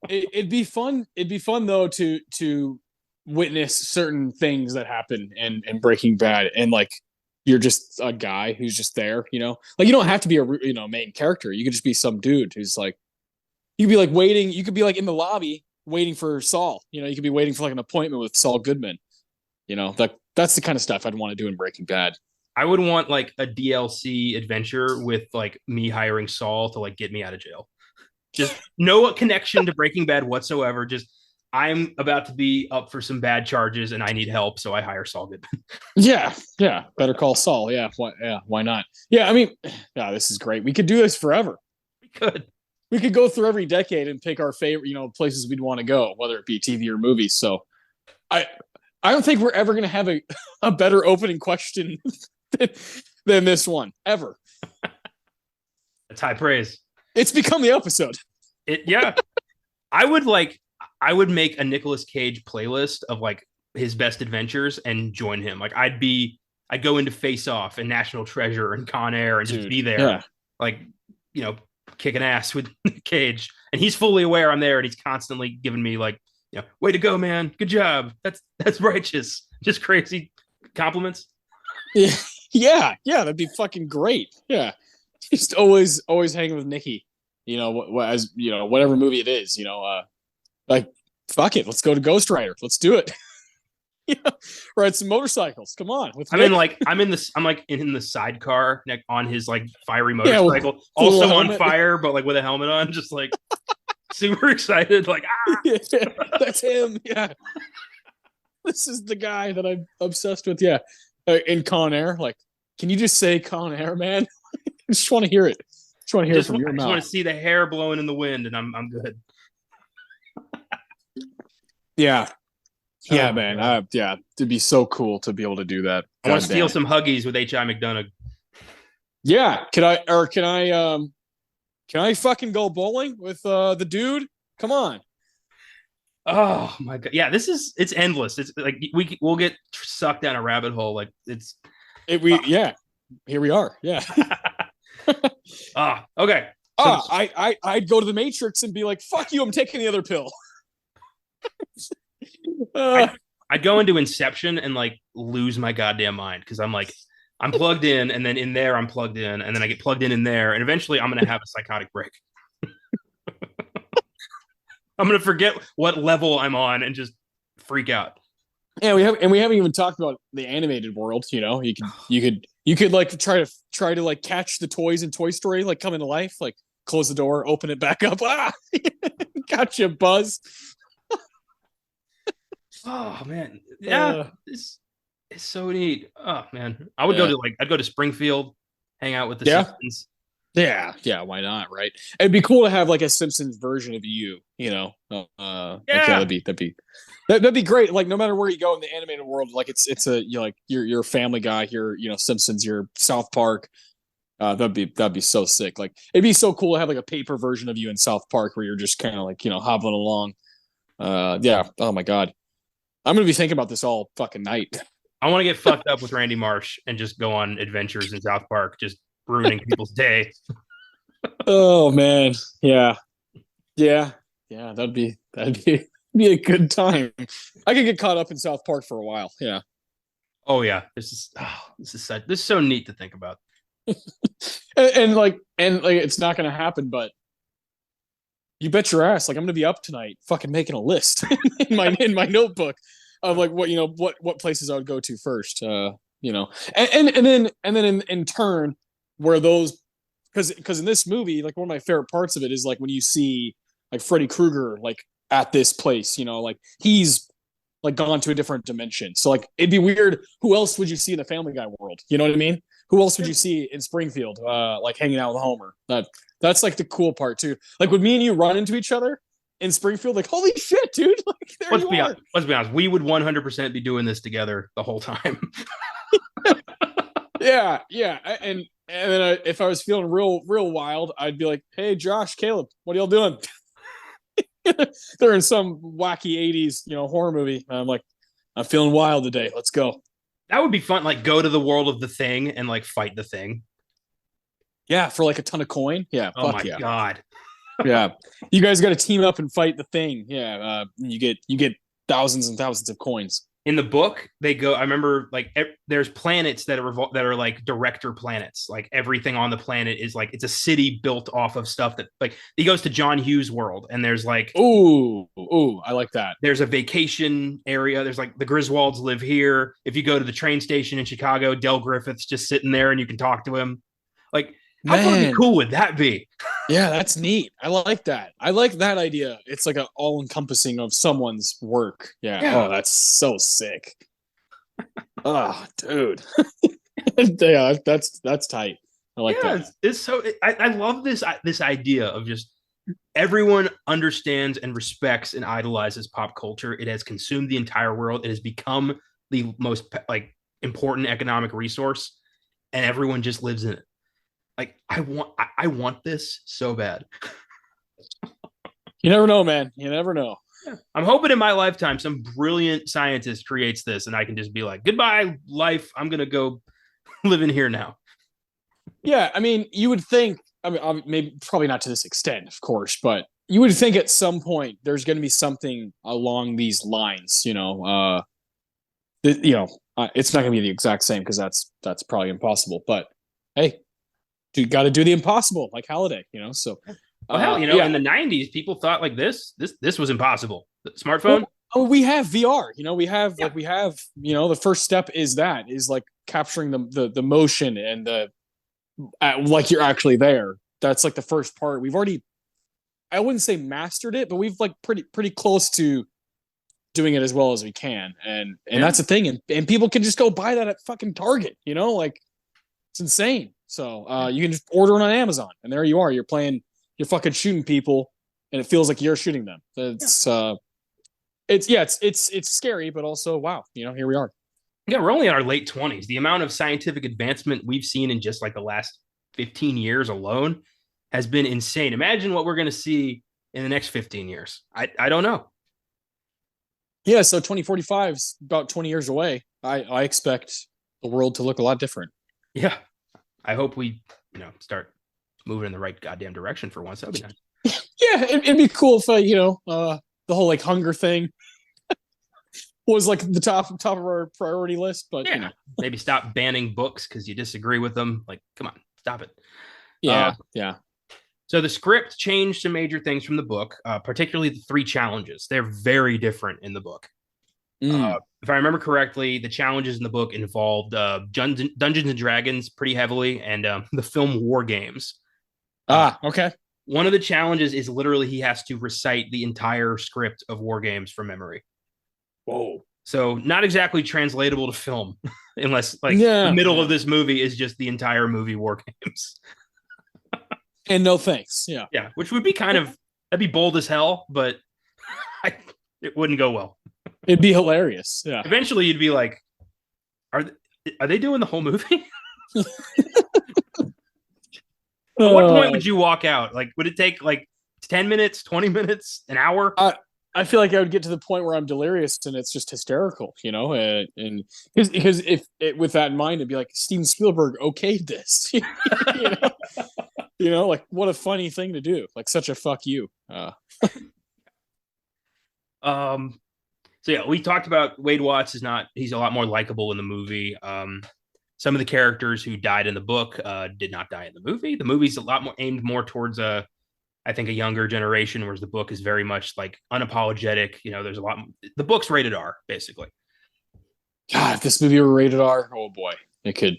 It'd be fun. It'd be fun though to witness certain things that happen in Breaking Bad, and like you're just a guy who's just there, like you don't have to be a main character. You could just be some dude who's like, you could be like waiting. You could be like in the lobby waiting for Saul. You could be waiting for like an appointment with Saul Goodman. That's the kind of stuff I'd want to do in Breaking Bad. I would want like a DLC adventure with like me hiring Saul to like get me out of jail. Just no connection to Breaking Bad whatsoever. Just I'm about to be up for some bad charges and I need help, so I hire Saul Goodman. Yeah. Better call Saul. Yeah. Why not? Yeah. I mean, yeah, this is great. We could do this forever. We could go through every decade and pick our favorite, places we'd want to go, whether it be TV or movies. So I don't think we're ever going to have a better opening question than this one ever. That's high praise. It's become the episode. Yeah. I would make a Nicolas Cage playlist of like his best adventures and join him. Like I'd go into Face Off and National Treasure and Con Air and just be there. Yeah. Like, kicking ass with Cage. And he's fully aware I'm there and he's constantly giving me like, way to go, man. Good job. That's righteous. Just crazy compliments. Yeah. Yeah, that'd be fucking great. Yeah, just always hanging with Nikki. As whatever movie it is. Like fuck it, let's go to Ghost Rider. Let's do it. Yeah, ride some motorcycles. Come on, with I'm in Nick. like I'm like in the sidecar on his like fiery Yeah, motorcycle, with also on helmet. fire, but like with a helmet on, just like super excited, like Yeah, that's him. Yeah, this is the guy that I'm obsessed with. Yeah, in Con Air. Like, can you just say Con Air, man? I just want to hear it. Just want to hear it from I your just want mouth. to see the hair blowing in the wind, and I'm good. Yeah, Oh yeah, my man. god. Yeah, it'd be so cool to be able to do that. I want God to steal damn. some huggies with H.I. McDonough. Yeah, can I fucking go bowling with the dude? Come on. Oh my god. Yeah, it's endless. It's like we'll get sucked down a rabbit hole. Like it's Yeah, here we are. Yeah. okay. So I'd go to the Matrix and be like, fuck you, I'm taking the other pill. uh, I'd go into Inception and like lose my goddamn mind because I'm like, I'm plugged in, and then in there I'm plugged in, and then I get plugged in there, and eventually I'm gonna have a psychotic break. I'm gonna forget what level I'm on and just freak out. yeah, we haven't even talked about the animated world. You could like try to like catch the toys in Toy Story, like come into life, like close the door, open it back up. Gotcha, Buzz. Oh man, yeah, this is so neat. Oh man, I would go Yeah. to I'd go to Springfield, hang out with the Yeah. Simpsons. Yeah, why not, right? It'd be cool to have like a Simpsons version of you, like Yeah, that'd be great. Like no matter where you go in the animated world, like it's a like you're a Family Guy, you're Simpsons, you're South Park. That'd be so sick. Like it'd be so cool to have like a paper version of you in South Park where you're just kind of like hobbling along. Yeah. Oh my god, I'm gonna be thinking about this all fucking night. I want to get fucked up with Randy Marsh and just go on adventures in South Park, just ruining people's day. Oh man, yeah, yeah. Be a good time. I could get caught up in South Park for a while. Yeah, Oh yeah, this is so neat to think about. and it's not gonna happen, but you bet your ass, like I'm gonna be up tonight, fucking making a list in my notebook of like what places I would go to first. And then in turn where those because in this movie, like one of my favorite parts of it is like when you see like Freddy Krueger like at this place, like he's like gone to a different dimension. So like it'd be weird. Who else would you see in the Family Guy world? You know what I mean? Who else would you see in Springfield, like hanging out with Homer? That's like the cool part too. Like would me and you run into each other in Springfield? Like holy shit, dude! Like there Let's you be are. honest. Let's be honest. We would 100% be doing this together the whole time. Yeah. And then if I was feeling real wild, I'd be like, hey, Josh, Caleb, what are y'all doing? They're in some wacky 80s, horror movie. And I'm like, I'm feeling wild today. Let's go. That would be fun. Like go to the world of the Thing and like fight the Thing. Yeah, for like a ton of coin. Yeah, Oh fuck my yeah. god. Yeah. You guys got to team up and fight the Thing. Yeah, you get thousands and thousands of coins. In the book, they go. I remember like there's planets that are like director planets. Like everything on the planet is like it's a city built off of stuff that like he goes to John Hughes' world, and there's like Ooh, I like that. there's a vacation area. There's like the Griswolds live here. If you go to the train station in Chicago, Del Griffith's just sitting there, and you can talk to him. Like how fucking cool would that be? Yeah, that's neat. I like that. I like that idea. It's like an all-encompassing of someone's work. Yeah. Yeah. Oh, that's so sick. Oh, dude. Yeah, that's tight. I like Yeah, that. it's so. I love this idea of just everyone understands and respects and idolizes pop culture. It has consumed the entire world. It has become the most like important economic resource, and everyone just lives in it. Like I want this so bad. You never know, man. You never know. I'm hoping in my lifetime some brilliant scientist creates this, and I can just be like, goodbye, life. I'm gonna go live in here now. Yeah, I mean, you would think. I mean, maybe probably not to this extent, of course, but you would think at some point there's going to be something along these lines. It's not going to be the exact same because that's probably impossible. But hey, you got to do the impossible, like Holiday. So Well, hell, yeah. in the '90s, people thought like this was impossible. The smartphone. Well, oh, we have VR. Yeah. We have the first step is like capturing the motion and like you're actually there. That's like the first part. We've already, I wouldn't say mastered it, but we've like pretty close to doing it as well as we can. And that's the thing. And people can just go buy that at fucking Target. Like it's insane. So you can just order it on Amazon, and there you are. You're fucking shooting people, and it feels like you're shooting them. It's scary, but also wow. Here we are. Yeah, we're only in our late 20s. The amount of scientific advancement we've seen in just like the last 15 years alone has been insane. Imagine what we're going to see in the next 15 years. I don't know. Yeah, so 2045 is about 20 years away. I expect the world to look a lot different. Yeah. I hope we, start moving in the right goddamn direction for once. That'd be nice. Yeah, it'd be cool if the whole like hunger thing was like the top of our priority list, but maybe stop banning books because you disagree with them. Like, come on, stop it. Yeah. So the script changed some major things from the book, particularly the 3 challenges. They're very different in the book. If I remember correctly, the challenges in the book involved Dungeons and Dragons pretty heavily, and the film War Games. Okay. One of the challenges is literally he has to recite the entire script of War Games from memory. Whoa. So not exactly translatable to film, unless the middle of this movie is just the entire movie War Games. And no thanks. Yeah. Yeah, which would be that'd be bold as hell, but it wouldn't go well. It'd be hilarious. Yeah. Eventually, you'd be like, "Are they doing the whole movie?" At what point would you walk out? Like, would it take like 10 minutes, 20 minutes, an hour? I feel like I would get to the point where I'm delirious and it's just hysterical, and because if with that in mind, it'd be like Steven Spielberg okayed this, like what a funny thing to do, like such a fuck you. So yeah, we talked about Wade Watts he's a lot more likable in the movie. Some of the characters who died in the book did not die in the movie. The movie's a lot more aimed more towards I think a younger generation, whereas the book is very much like unapologetic. There's a lot. The book's rated R, basically. God, if this movie were rated R, oh boy, it could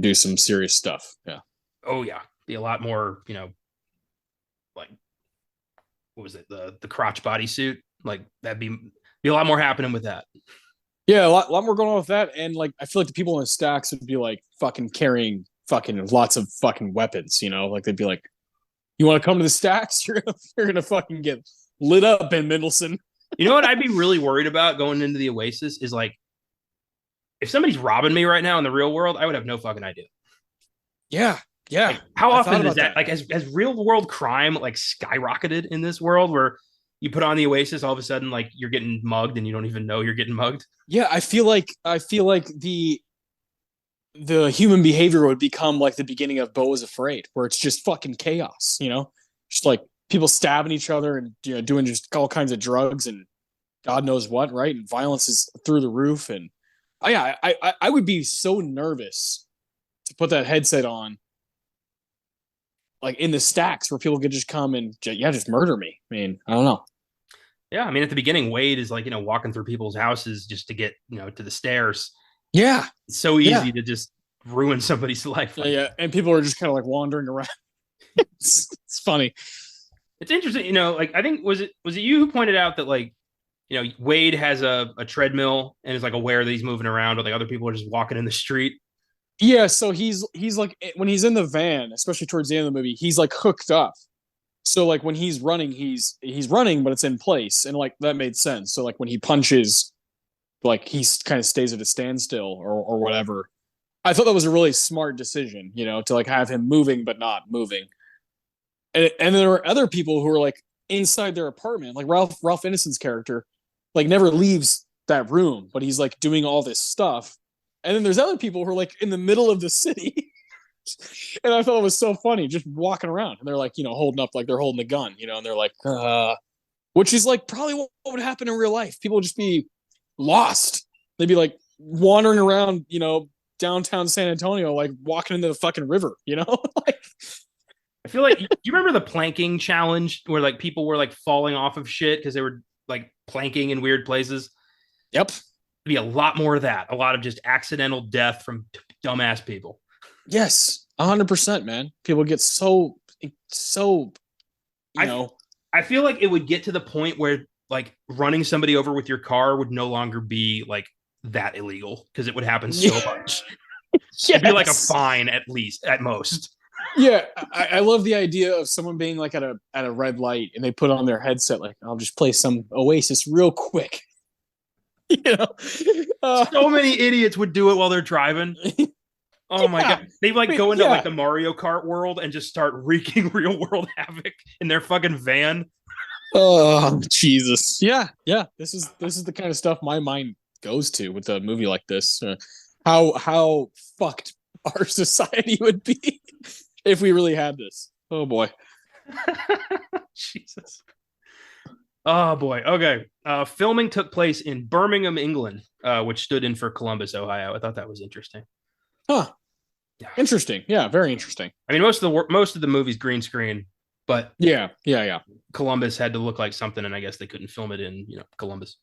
do some serious stuff. Yeah. Oh yeah, be a lot more. Like what was it? The crotch bodysuit. Like that'd be a lot more happening with that. Yeah, a lot more going on with that, and like I feel like the people in the stacks would be like fucking carrying fucking lots of fucking weapons. Like they'd be like, "You want to come to the stacks? You're gonna fucking get lit up, Ben Mendelsohn." You know what I'd be really worried about going into the Oasis is like, if somebody's robbing me right now in the real world, I would have no fucking idea. Yeah. Like, how often is that? Like, has real world crime like skyrocketed in this world where you put on the Oasis, all of a sudden, like you're getting mugged and you don't even know you're getting mugged? Yeah, I feel like the human behavior would become like the beginning of Beau is Afraid, where it's just fucking chaos, just like people stabbing each other and doing just all kinds of drugs and God knows what, right? And violence is through the roof. And I would be so nervous to put that headset on, like in the stacks where people could just come and just murder me. I mean, I don't know. Yeah, I mean, at the beginning, Wade is like, walking through people's houses just to get, to the stairs. Yeah. It's so easy to just ruin somebody's life. Yeah. And people are just kind of like wandering around. it's funny. It's interesting, like I think was it you who pointed out that like, Wade has a treadmill and is like aware that he's moving around, but like other people are just walking in the street. Yeah, so he's like when he's in the van, especially towards the end of the movie, he's like hooked up. So like when he's running, he's running, but it's in place, and like that made sense. So like when he punches, like he kind of stays at a standstill or whatever. I thought that was a really smart decision, to like have him moving but not moving. And there are other people who are like inside their apartment, like Ralph Ineson's character, like never leaves that room, but he's like doing all this stuff. And then there's other people who are like in the middle of the city. And I thought it was so funny, just walking around. And they're like, holding up like they're holding a gun, and they're like, which is like probably what would happen in real life. People would just be lost. They'd be like wandering around, downtown San Antonio, like walking into the fucking river, like, I feel like, do you remember the planking challenge where like people were like falling off of shit because they were like planking in weird places? yep. There'd be a lot more of that. A lot of just accidental death from dumbass people. Yes, 100%, man. People get so you I know. I feel like it would get to the point where like running somebody over with your car would no longer be like that illegal because it would happen so much. It'd be like a Yes. fine at least, at most. Yeah, I love the idea of someone being like at a red light and they put on their headset like, I'll just play some Oasis real quick. you know, uh, So many idiots would do it while they're driving. Oh my yeah, god. They like go into yeah. like the Mario Kart world and just start wreaking real world havoc in their fucking van. Oh Jesus, yeah, yeah. This is the kind of stuff my mind goes to with a movie like this. How fucked our society would be if we really had this. Oh boy. Jesus. Oh boy. Okay. Filming took place in Birmingham, England, which stood in for Columbus, Ohio. I thought that was interesting. Huh. Yeah. Interesting. Yeah, very interesting. I mean, most of the movie's green screen, but Yeah, yeah, yeah. Columbus had to look like something, and I guess they couldn't film it in Columbus.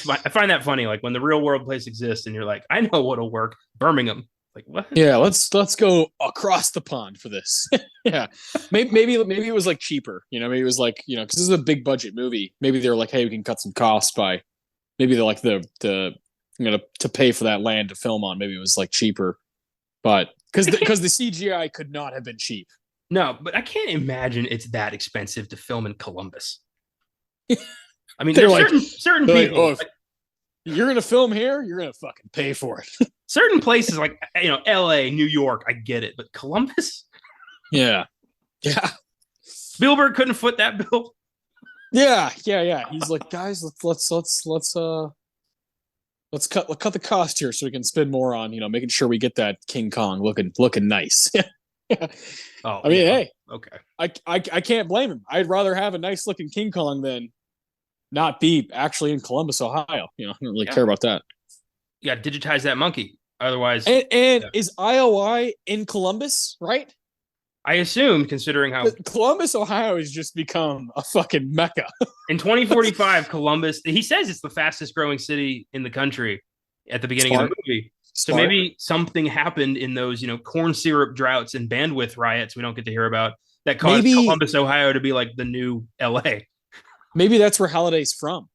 I find that funny. Like when the real world place exists, and you're like, I know what'll work. Birmingham. Like what? Yeah, let's go across the pond for this. Yeah, maybe it was like cheaper. Maybe it was like because this is a big budget movie. Maybe they're like, hey, we can cut some costs by maybe they're like the to pay for that land to film on. Maybe it was like cheaper, but because the CGI could not have been cheap. No, but I can't imagine it's that expensive to film in Columbus. I mean, They're there's like, certain they're like, people, oh, if you're gonna film here, you're gonna fucking pay for it. certain places like L.A., New York. I get it, but Columbus, Yeah, yeah, Spielberg couldn't foot that bill. yeah, yeah, yeah. He's like, guys, let's cut the cost here so we can spend more on making sure we get that King Kong looking nice. Yeah. Oh, I mean, yeah. hey, Okay. I can't blame him. I'd rather have a nice looking King Kong than not be actually in Columbus, Ohio. I don't really Yeah. care about that. You got to digitize that monkey. Otherwise, And yeah. is IOI in Columbus, right? I assume, considering how Columbus, Ohio has just become a fucking mecca. in 2045, Columbus, he says it's the fastest growing city in the country at the beginning of Smart. the movie. So Smart. maybe something happened in those, corn syrup droughts and bandwidth riots we don't get to hear about that caused Maybe Columbus, Ohio to be like the new LA. maybe that's where Halliday's from.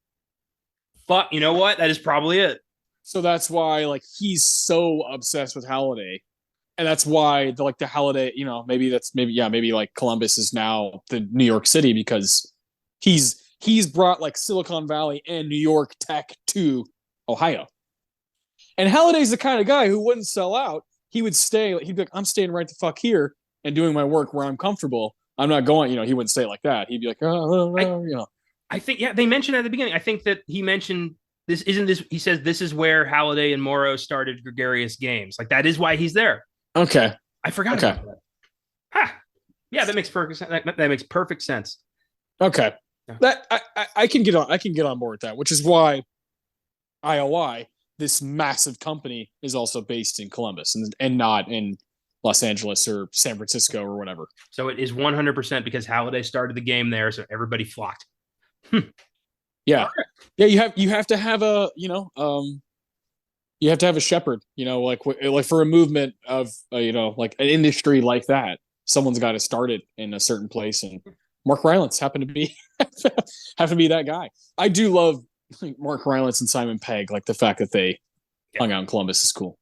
But you know what? That is probably it. So that's why like he's so obsessed with Halliday. And that's why the Halliday, maybe like Columbus is now the New York City because he's brought like Silicon Valley and New York tech to Ohio. And Halliday's the kind of guy who wouldn't sell out. He would stay. He'd be like, I'm staying right the fuck here and doing my work where I'm comfortable. I'm not going. He wouldn't say it like that. He'd be like, I think, yeah, they mentioned at the beginning. I think that he mentioned this isn't this. He says this is where Halliday and Morrow started gregarious games. Like that is why he's there. Okay. I forgot about that. Ha! Yeah, that makes perfect sense. That makes perfect sense. Okay. Yeah. That I can get on. I can get on board with that, which is why IOI, this massive company, is also based in Columbus and not in Los Angeles or San Francisco or whatever. So it is 100% because Halliday started the game there, so everybody flocked. Yeah, yeah. You have to have a you have to have a shepherd. Like for a movement of like an industry like that, someone's got to start it in a certain place, and Mark Rylance happened to be that guy. I do love Mark Rylance and Simon Pegg. Like the fact that they hung out in Columbus is cool.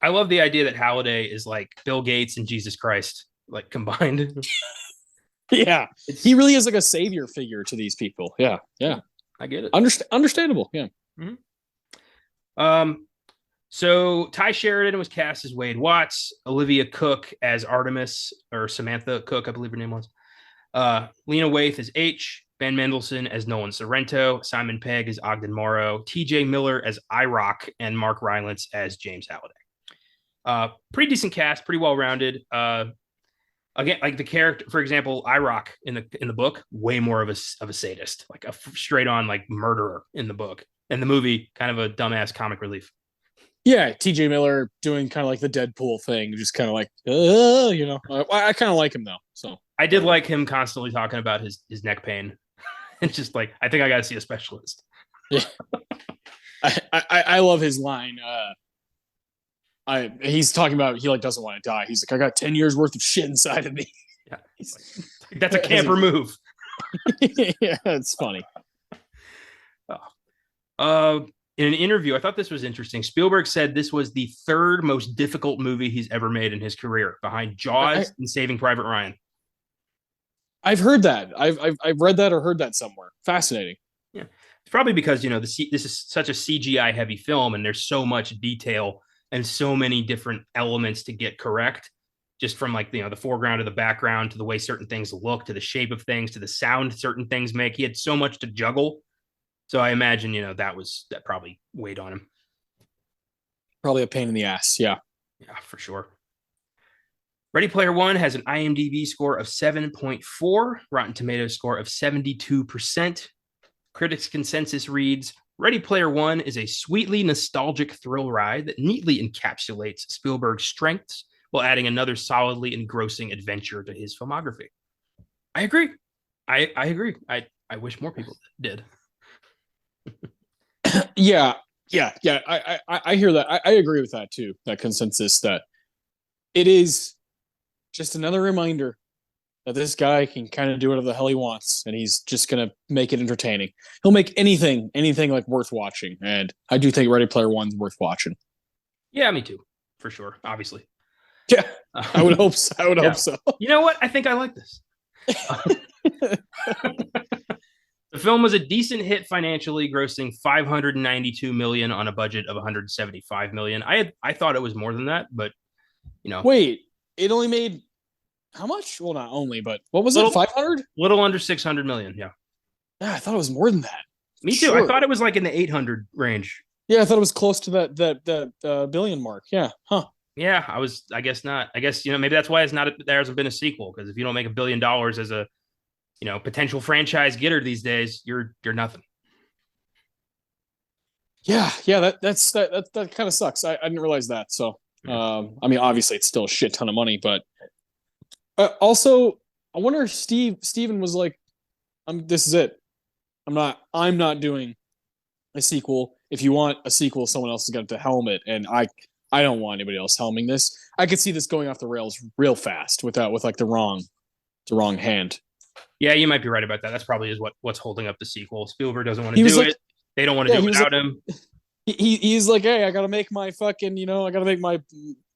I love the idea that Halliday is like Bill Gates and Jesus Christ, like combined. Yeah, he really is like a savior figure to these people. Yeah, yeah, I get it. Understandable. Yeah. Mm-hmm. So Ty Sheridan was cast as Wade Watts, Olivia Cook as Artemis, or Samantha Cook, I believe her name was. Lena Waithe as H, Ben Mendelsohn as Nolan Sorrento, Simon Pegg as Ogden Morrow, TJ Miller as IROC, and Mark Rylance as James Halliday. Pretty decent cast, pretty well rounded. Again, like the character, for example, IROC in the book, way more of a sadist, like a straight on like murderer in the book. In the movie, kind of a dumbass comic relief. Yeah, TJ Miller doing kind of like the Deadpool thing, just kind of like, I kind of like him though. So I did whatever. like him constantly talking about his neck pain. It's just like I think I got to see a specialist. Yeah, I love his line. He's talking about he like doesn't want to die. He's like, I got 10 years worth of shit inside of me. Yeah, like, that's a camper move. Yeah, it's funny. In an interview, I thought this was interesting. Spielberg said this was the third most difficult movie he's ever made in his career, behind Jaws and Saving Private Ryan. I've heard that. I've read that or heard that somewhere. Fascinating. Yeah, it's probably because this is such a CGI heavy film, and there's so much detail and so many different elements to get correct, just from like the foreground to the background to the way certain things look to the shape of things to the sound certain things make. He had so much to juggle. So I imagine that probably weighed on him. Probably a pain in the ass. Yeah. Yeah, for sure. Ready Player One has an IMDb score of 7.4, Rotten Tomatoes score of 72%. Critics' consensus reads, Ready Player One is a sweetly nostalgic thrill ride that neatly encapsulates Spielberg's strengths while adding another solidly engrossing adventure to his filmography. I agree. I agree. I wish more people did. Yeah. I hear that. I agree with that too. That consensus that it is just another reminder that this guy can kind of do whatever the hell he wants, and he's just gonna make it entertaining. He'll make anything like worth watching, and I do think Ready Player One's worth watching. Yeah, me too, for sure. Obviously. Yeah, I would hope so. I would hope so. You know what? I think I like this. The film was a decent hit financially, grossing $592 million on a budget of $175 million. I thought it was more than that, but Wait, it only made how much? Well, not only, but what was it? 500? Little under 600 million. Yeah. Yeah, I thought it was more than that. Me too. Sure. I thought it was like in the 800 range. Yeah, I thought it was close to that billion mark. Yeah. Huh. Yeah, I guess not. I guess maybe that's why there hasn't been a sequel, because if you don't make $1 billion as a potential franchise getter these days, you're nothing. Yeah, that kind of sucks. I didn't realize that. So, I mean, obviously it's still a shit ton of money, but also I wonder if Steven was like, this is it. I'm not doing a sequel. If you want a sequel, someone else is going to helm it, and I don't want anybody else helming this. I could see this going off the rails real fast with like the wrong hand. Yeah, you might be right about that. That's probably what's holding up the sequel. Spielberg doesn't want to do it. They don't want to do it without him. He's like, hey, I got to make my fucking, I got to make my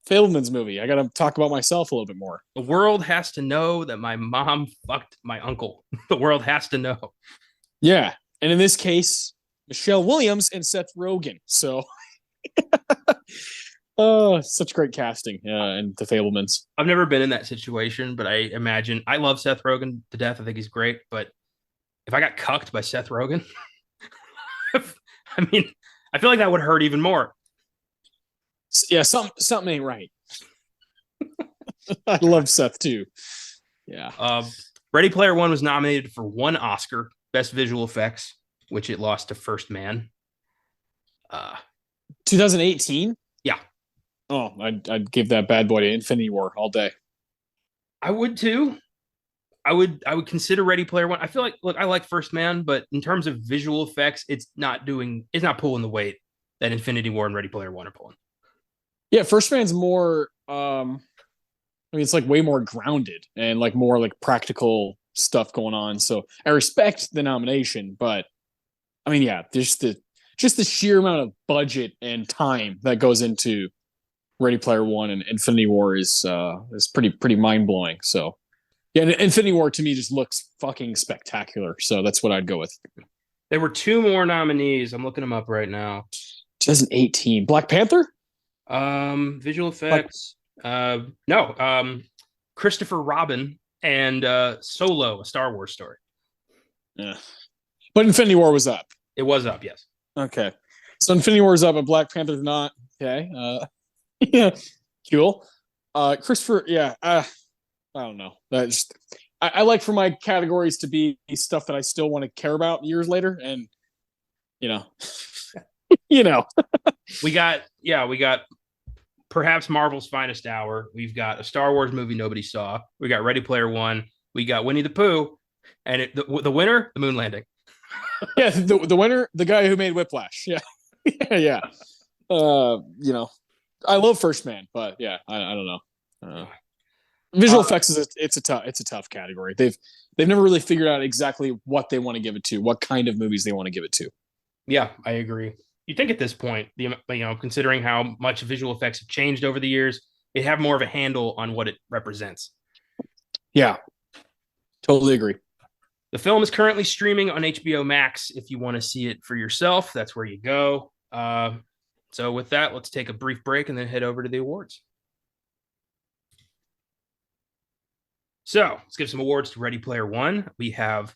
Fabelman's movie. I got to talk about myself a little bit more. The world has to know that my mom fucked my uncle. The world has to know. Yeah. And in this case, Michelle Williams and Seth Rogen. So, such great casting and the Fabelmans. I've never been in that situation, but I imagine I love Seth Rogen to death. I think he's great. But if I got cucked by Seth Rogen, I mean, I feel like that would hurt even more. Yeah, something ain't right. I love Seth too. Yeah. Ready Player One was nominated for 1 Oscar, Best Visual Effects, which it lost to First Man. 2018? Yeah. Oh, I'd give that bad boy to Infinity War all day. I would too. I would consider Ready Player One. I feel like, look, I like First Man, but in terms of visual effects, it's not pulling the weight that Infinity War and Ready Player One are pulling. Yeah, First Man's more it's like way more grounded and like more like practical stuff going on. So I respect the nomination, but I mean, yeah, there's just the sheer amount of budget and time that goes into Ready Player One and Infinity War is pretty mind blowing. So yeah, Infinity War to me just looks fucking spectacular. So that's what I'd go with. There were 2 more nominees. I'm looking them up right now. 2018, Black Panther. Visual effects. No. Christopher Robin and Solo, a Star Wars story. Yeah, but Infinity War was up. It was up, yes. Okay, so Infinity War is up, but Black Panther's not. Okay. Yeah, cool. Christopher. Yeah. I don't know. That's I like for my categories to be stuff that I still want to care about years later, and you know, you know. we got perhaps Marvel's finest hour. We've got a Star Wars movie nobody saw. We got Ready Player One. We got Winnie the Pooh, and the winner, the moon landing. Yeah, the winner, the guy who made Whiplash. Yeah, yeah. You know, I love First Man, but yeah, I don't know. Visual effects is it's a tough category. They've never really figured out exactly what they want to give it to, what kind of movies they want to give it to. Yeah, I agree. You think at this point, considering how much visual effects have changed over the years, they have more of a handle on what it represents. Yeah, totally agree. The film is currently streaming on HBO Max. If you want to see it for yourself, that's where you go. So with that, let's take a brief break and then head over to the awards. So let's give some awards to Ready Player One. We have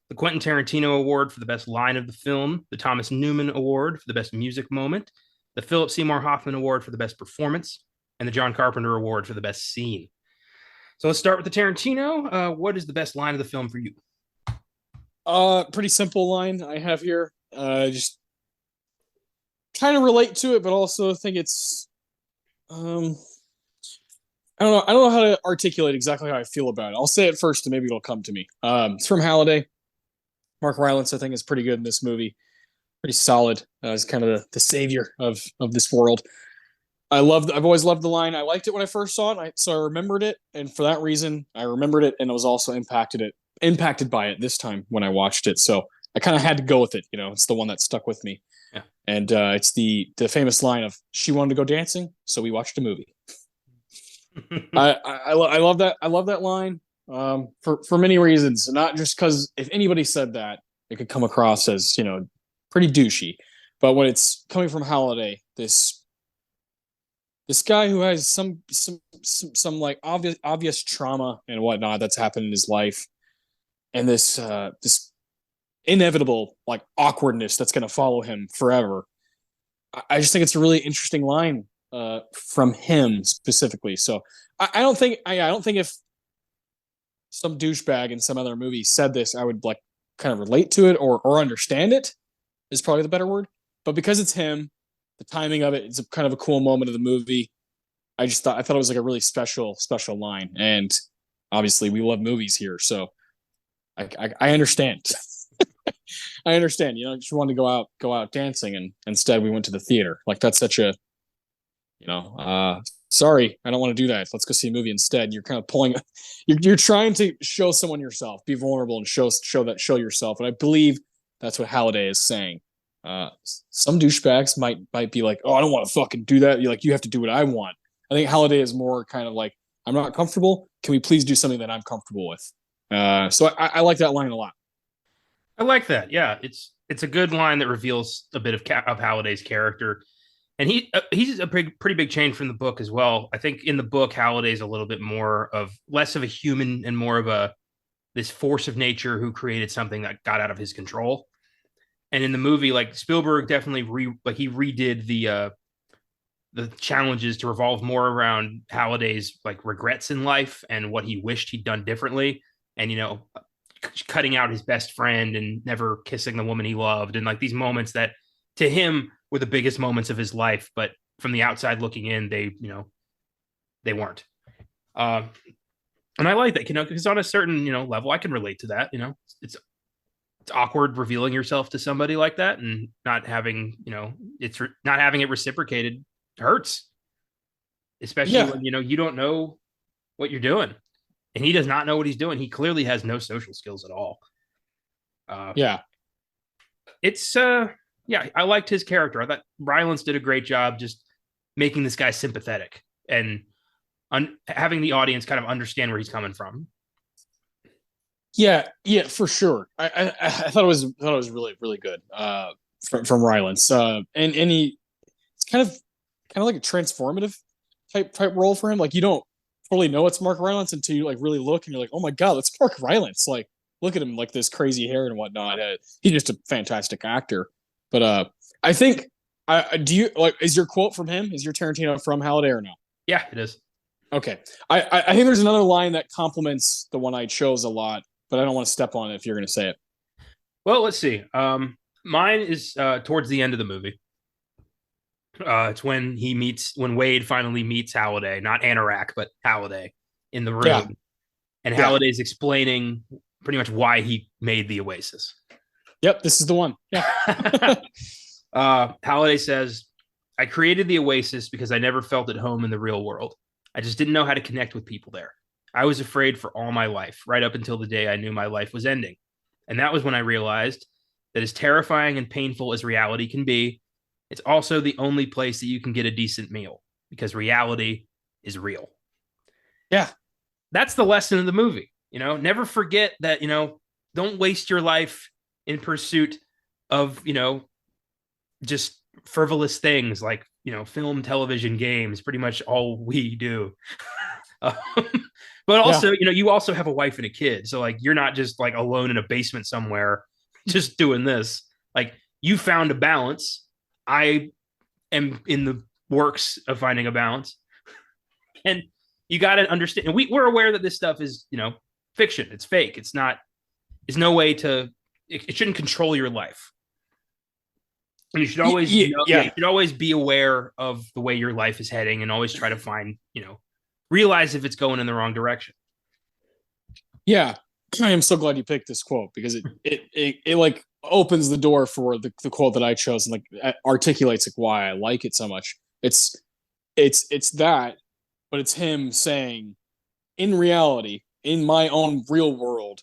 the Quentin Tarantino Award for the best line of the film, the Thomas Newman Award for the best music moment, the Philip Seymour Hoffman Award for the best performance, and the John Carpenter Award for the best scene. So let's start with the Tarantino. What is the best line of the film for you? Pretty simple line I have here. Just kind of relate to it, but also think it's I don't know. I don't know how to articulate exactly how I feel about it. I'll say it first, and maybe it'll come to me. It's from Halliday. Mark Rylance, I think, is pretty good in this movie. Pretty solid. He's kind of the savior of this world. I've always loved the line. I liked it when I first saw it, so I remembered it, and for that reason, I remembered it, and I was also impacted by it this time when I watched it. So I kind of had to go with it. You know, it's the one that stuck with me. Yeah. And it's the famous line of "She wanted to go dancing, so we watched a movie." I love that. I love that line for many reasons, not just because if anybody said that, it could come across as pretty douchey. But when it's coming from Halliday, this guy who has some like obvious trauma and whatnot that's happened in his life, and this inevitable like awkwardness that's going to follow him forever. I just think it's a really interesting line from him specifically. So I don't think if some douchebag in some other movie said this, I would like kind of relate to it or understand it is probably the better word. But because it's him, the timing of it, it's a kind of a cool moment of the movie. I thought it was like a really special line. And obviously we love movies here. So I understand. I understand, just wanted to go out dancing, and instead we went to the theater. Like that's such a, sorry, I don't want to do that. Let's go see a movie instead. You're kind of pulling, you're trying to show someone yourself, be vulnerable, and show yourself. And I believe that's what Halliday is saying. Some douchebags might be like, oh, I don't want to fucking do that. You're like, you have to do what I want. I think Halliday is more kind of like, I'm not comfortable. Can we please do something that I'm comfortable with? So I like that line a lot. I like that. Yeah, it's a good line that reveals a bit of Halliday's character, and he's a pretty big change from the book as well. I think in the book, Halliday's a little bit less of a human and more of this force of nature who created something that got out of his control. And in the movie, like Spielberg definitely he redid the challenges to revolve more around Halliday's like regrets in life and what he wished he'd done differently, and cutting out his best friend and never kissing the woman he loved, and like these moments that to him were the biggest moments of his life, but from the outside looking in, they weren't. And I like that, because on a certain level, I can relate to that. It's awkward revealing yourself to somebody like that and not having not having it reciprocated hurts, especially when you don't know what you're doing. And he does not know what he's doing. He clearly has no social skills at all. It's I liked his character. I thought Rylance did a great job just making this guy sympathetic and having the audience kind of understand where he's coming from. Yeah, for sure. I thought it was really, really good from Rylance. And it's kind of like a transformative type role for him. Like you don't totally know it's Mark Rylance until you like really look and you're like, oh my god, that's Mark Rylance. Like look at him, like this crazy hair and whatnot. He's just a fantastic actor. But I think do you like, is your quote from him, is your Tarantino from Halliday or no? Yeah, it is. Okay. I think there's another line that complements the one I chose a lot, but I don't want to step on it if you're going to say it. Well, let's see. Mine is towards the end of the movie. It's when Wade finally meets Halliday, not Anorak, but Halliday in the Yeah. room, and Yeah. Halliday's explaining pretty much why he made the Oasis. Yep. This is the one. Yeah. Halliday says, "I created the Oasis because I never felt at home in the real world. I just didn't know how to connect with people there. I was afraid for all my life, right up until the day I knew my life was ending. And that was when I realized that as terrifying and painful as reality can be, it's also the only place that you can get a decent meal because reality is real." Yeah. That's the lesson of the movie. Never forget that, don't waste your life in pursuit of, just frivolous things like, film, television, games, pretty much all we do. um, but Yeah. also, you also have a wife and a kid. So like, you're not just like alone in a basement somewhere, just doing this. Like you found a balance. I am in the works of finding a balance. And you got to understand, and we're aware that this stuff is, fiction. It's fake. It's no way it shouldn't control your life. And you should always Yeah. you should always be aware of the way your life is heading and always try to find, realize if it's going in the wrong direction. Yeah. I am so glad you picked this quote because it like opens the door for the quote that I chose and like articulates like why I like it so much. It's that, but it's him saying, in reality, in my own real world,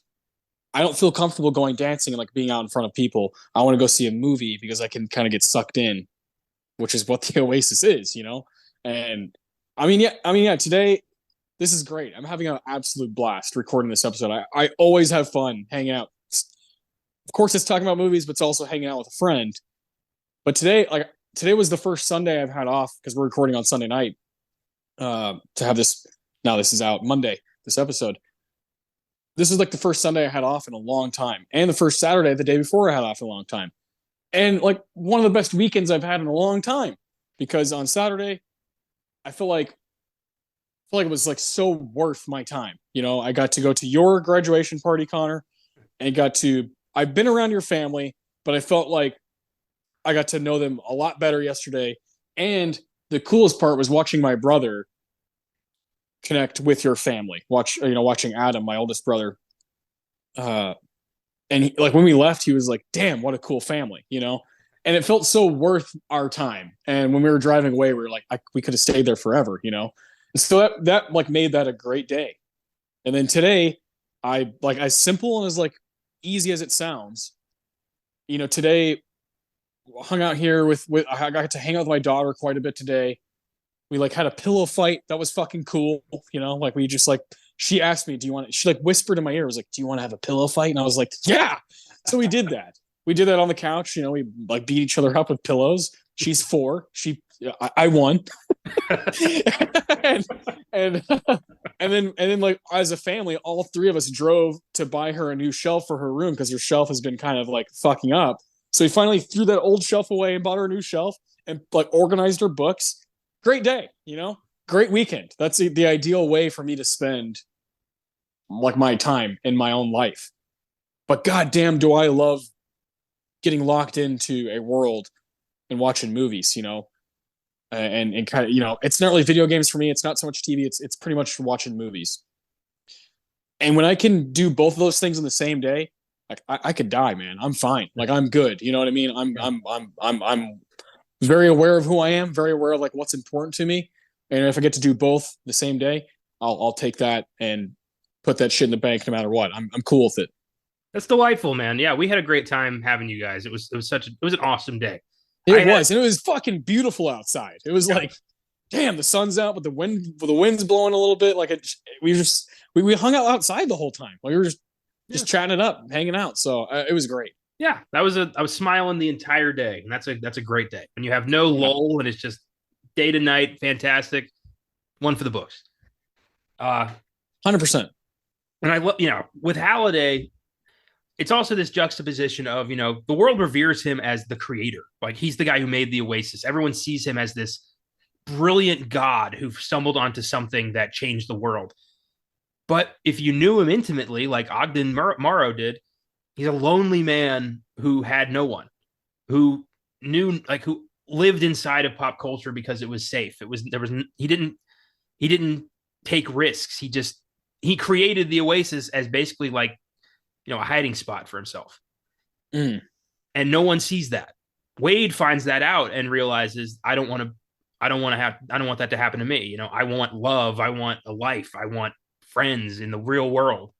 I don't feel comfortable going dancing and like being out in front of people. I want to go see a movie because I can kind of get sucked in, which is what the Oasis is, And yeah. Today, this is great. I'm having an absolute blast recording this episode. I always have fun hanging out. Of course, it's talking about movies, but it's also hanging out with a friend. But today was the first Sunday I've had off because we're recording on Sunday night. To have this now, this is out Monday. This episode. This is like the first Sunday I had off in a long time, and the first Saturday the day before I had off in a long time, and like one of the best weekends I've had in a long time. Because on Saturday, I feel like it was like so worth my time. I got to go to your graduation party, Connor, and I've been around your family, but I felt like I got to know them a lot better yesterday. And the coolest part was watching my brother connect with your family. Watching Adam, my oldest brother. And like when we left, he was like, "Damn, what a cool family," And it felt so worth our time. And when we were driving away, we were like, we could have stayed there forever, And so that like made that a great day. And then today, I like as simple and as like easy as it sounds. Today hung out here with I got to hang out with my daughter quite a bit today. We like had a pillow fight that was fucking cool. Like we just like she asked me, "Do you want?" She like whispered in my ear, "Was like, do you want to have a pillow fight?" And I was like, "Yeah." So we did that. We did that on the couch. We like beat each other up with pillows. She's 4. I won. and and and then like as a family, all 3 of us drove to buy her a new shelf for her room because her shelf has been kind of like fucking up. So we finally threw that old shelf away and bought her a new shelf and like organized her books. Great day, great weekend. That's the ideal way for me to spend like my time in my own life. But goddamn, do I love getting locked into a world and watching movies, and kind of, it's not really video games for me. It's not so much TV. It's pretty much watching movies. And when I can do both of those things in the same day, like I could die, man. I'm fine. Like I'm good. You know what I mean? I'm very aware of who I am, very aware of like what's important to me. And if I get to do both the same day, I'll take that and put that shit in the bank no matter what. I'm cool with it. That's delightful, man. Yeah, we had a great time having you guys. It was an awesome day. It was, and it was fucking beautiful outside. It was like, damn, the sun's out, but the wind's blowing a little bit. Like we hung out outside the whole time. Like we were just chatting it up, hanging out. So it was great. Yeah, I was smiling the entire day, and that's a great day when you have no lull and it's just day to night, fantastic. One for the books. 100%. And I love, with Halliday, it's also this juxtaposition of, the world reveres him as the creator. Like he's the guy who made the Oasis. Everyone sees him as this brilliant god who stumbled onto something that changed the world. But if you knew him intimately, like Ogden Morrow did, he's a lonely man who had no one, who knew, like, who lived inside of pop culture because it was safe. It was there was he didn't take risks. He created the Oasis as basically like, a hiding spot for himself. Mm. And no one sees that. Wade finds that out and realizes, I don't want that to happen to me. I want love. I want a life. I want friends in the real world.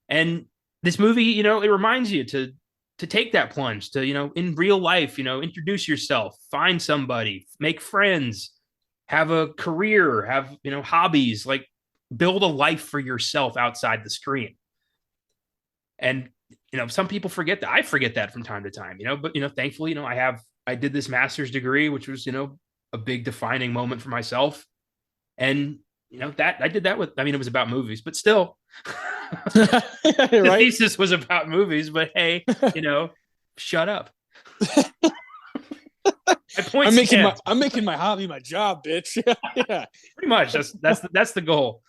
And this movie, it reminds you to take that plunge, to, in real life, introduce yourself, find somebody, make friends, have a career, have, hobbies, like build a life for yourself outside the screen. And, some people forget that. I forget that from time to time, but, thankfully, I did this master's degree, which was, a big defining moment for myself. And, that I did that with, it was about movies, but still, the Right? thesis was about movies, but hey, shut up. I'm making my hobby my job, bitch. Yeah. Pretty much. That's the goal.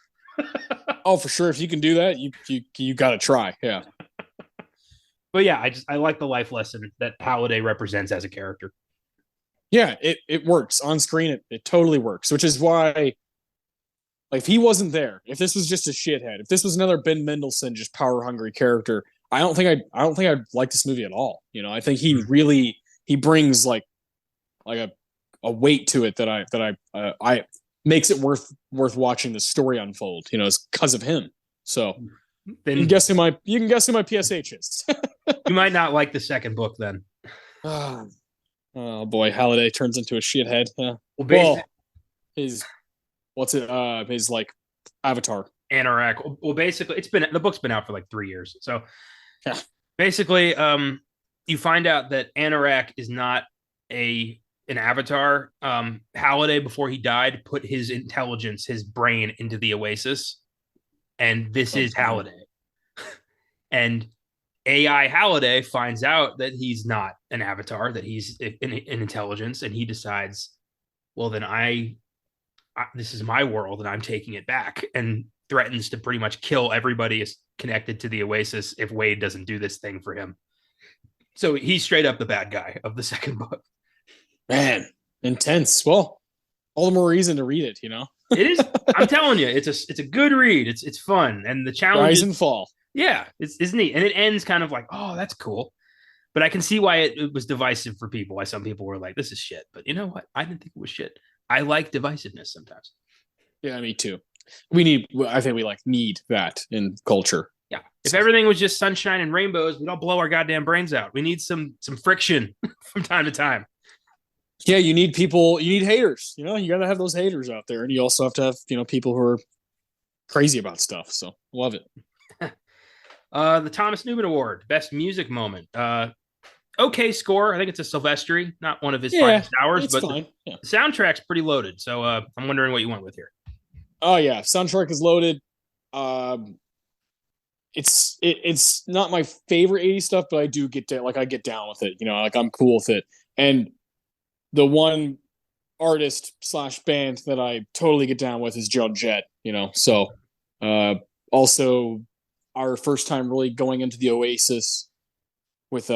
Oh, for sure. If you can do that, you got to try. Yeah. But yeah, I like the life lesson that Halliday represents as a character. Yeah, it works on screen. It totally works, which is why, like, if he wasn't there, if this was just a shithead, if this was another Ben Mendelsohn just power hungry character, I don't think I'd like this movie at all. I think he brings like a weight to it that I makes it worth watching the story unfold. It's because of him. So then you can guess who my PSH is. You might not like the second book then. Oh boy, Halliday turns into a shithead. Well, his his like avatar. Anorak. Well, basically, the book's been out for like 3 years. So yeah. Basically, you find out that Anorak is not an avatar. Halliday, before he died, put his intelligence, his brain, into the Oasis, and this is Halliday. And AI Halliday finds out that he's not an avatar, that he's an intelligence, and he decides, well, then this is my world, and I'm taking it back, and threatens to pretty much kill everybody connected to the Oasis if Wade doesn't do this thing for him. So he's straight up the bad guy of the second book. Man, intense. Well, all the more reason to read it. It is. I'm telling you, it's a good read. It's fun, and the challenge rise and fall. Yeah, it's neat, and it ends kind of like, oh, that's cool. But I can see why it was divisive for people. Why some people were like, this is shit. But you know what? I didn't think it was shit. I like divisiveness sometimes. Yeah, me too. I think we need that in culture. Yeah. If everything was just sunshine and rainbows, we'd all blow our goddamn brains out. We need some friction from time to time. Yeah, you need people, you need haters. You got to have those haters out there. And you also have to have, people who are crazy about stuff. So love it. The Thomas Newman Award, Best Music Moment. Okay score. I think it's a Silvestri, not one of his finest hours, but fine. The soundtrack's pretty loaded. So I'm wondering what you went with here. Oh yeah, soundtrack is loaded. It's not my favorite 80s stuff, but I do get down, I get down with it. I'm cool with it. And the one artist / band that I totally get down with is Joan Jett. So also our first time really going into the Oasis with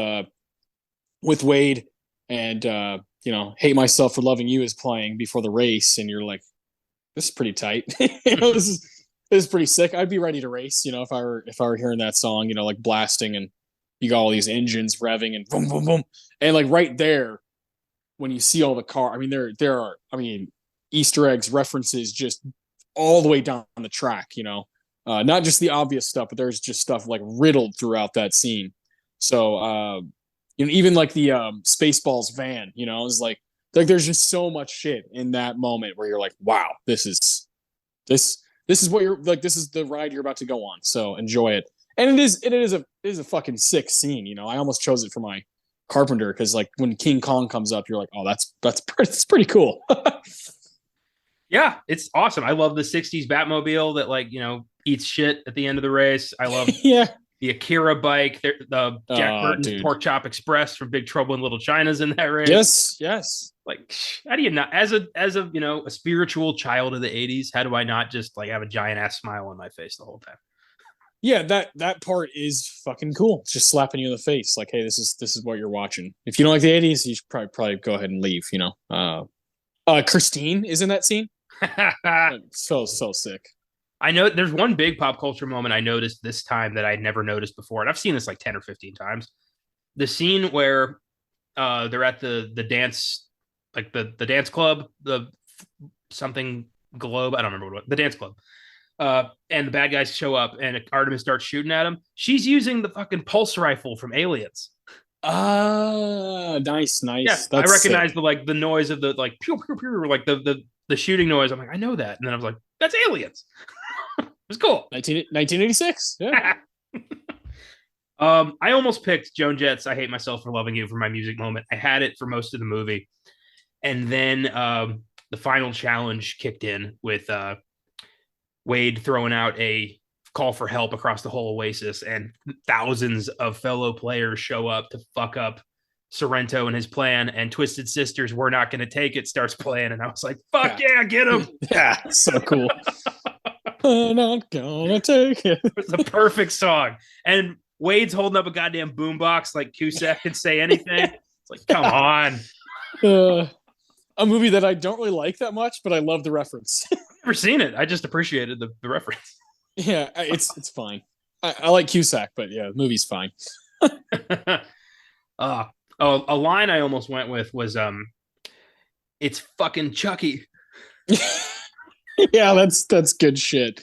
Wade, and Hate Myself for Loving You is playing before the race, and you're like, this is pretty tight. This is pretty sick. I'd be ready to race, if I were hearing that song, like blasting, and you got all these engines revving and boom, boom, boom. And like right there, when you see all the car, there are Easter eggs, references just all the way down the track, not just the obvious stuff, but there's just stuff like riddled throughout that scene. So, even like the Spaceballs van, is like there's just so much shit in that moment where you're like, wow, this is what you're like, this is the ride you're about to go on. So enjoy it. And it is a fucking sick scene. I almost chose it for my Carpenter because like when King Kong comes up, you're like, oh, that's pretty cool. Yeah, it's awesome. I love the 60s Batmobile that eats shit at the end of the race. I love the Akira bike, the Jack Burton's Pork Chop Express from Big Trouble in Little China's in that race. Yes. Like, how do you not, as a a spiritual child of the '80s, how do I not just like have a giant ass smile on my face the whole time? Yeah, that part is fucking cool. It's just slapping you in the face, like, hey, this is what you're watching. If you don't like the '80s, you should probably go ahead and leave. Christine is in that scene. So sick. I know there's one big pop culture moment I noticed this time that I'd never noticed before, and I've seen this like 10 or 15 times. The scene where they're at the dance, like the dance club, the something globe, I don't remember what the dance club. And the bad guys show up and Artemis starts shooting at him. She's using the fucking pulse rifle from Aliens. Ah, nice, Yeah, nice. I That's sick. recognize the noise of the like pew pew pew, like the shooting noise. I'm like, I know that, and then I was like, that's Aliens. It's cool. 1986. Yeah. I almost picked Joan Jett's "I Hate Myself for Loving You" for my music moment. I had it for most of the movie, and then the final challenge kicked in with Wade throwing out a call for help across the whole Oasis, and thousands of fellow players show up to fuck up Sorrento and his plan. And Twisted Sisters, "We're Not Gonna Take It" starts playing, and I was like, "Fuck yeah, get him!" Yeah, so cool. I'm not gonna take it. It's the perfect song, and Wade's holding up a goddamn boombox like Cusack can say anything. It's like, come on. A movie that I don't really like that much, but I love the reference. Never seen it. I just appreciated the reference. Yeah, it's fine. I like Cusack, but yeah, the movie's fine. A line I almost went with was it's fucking Chucky. Yeah, that's good shit.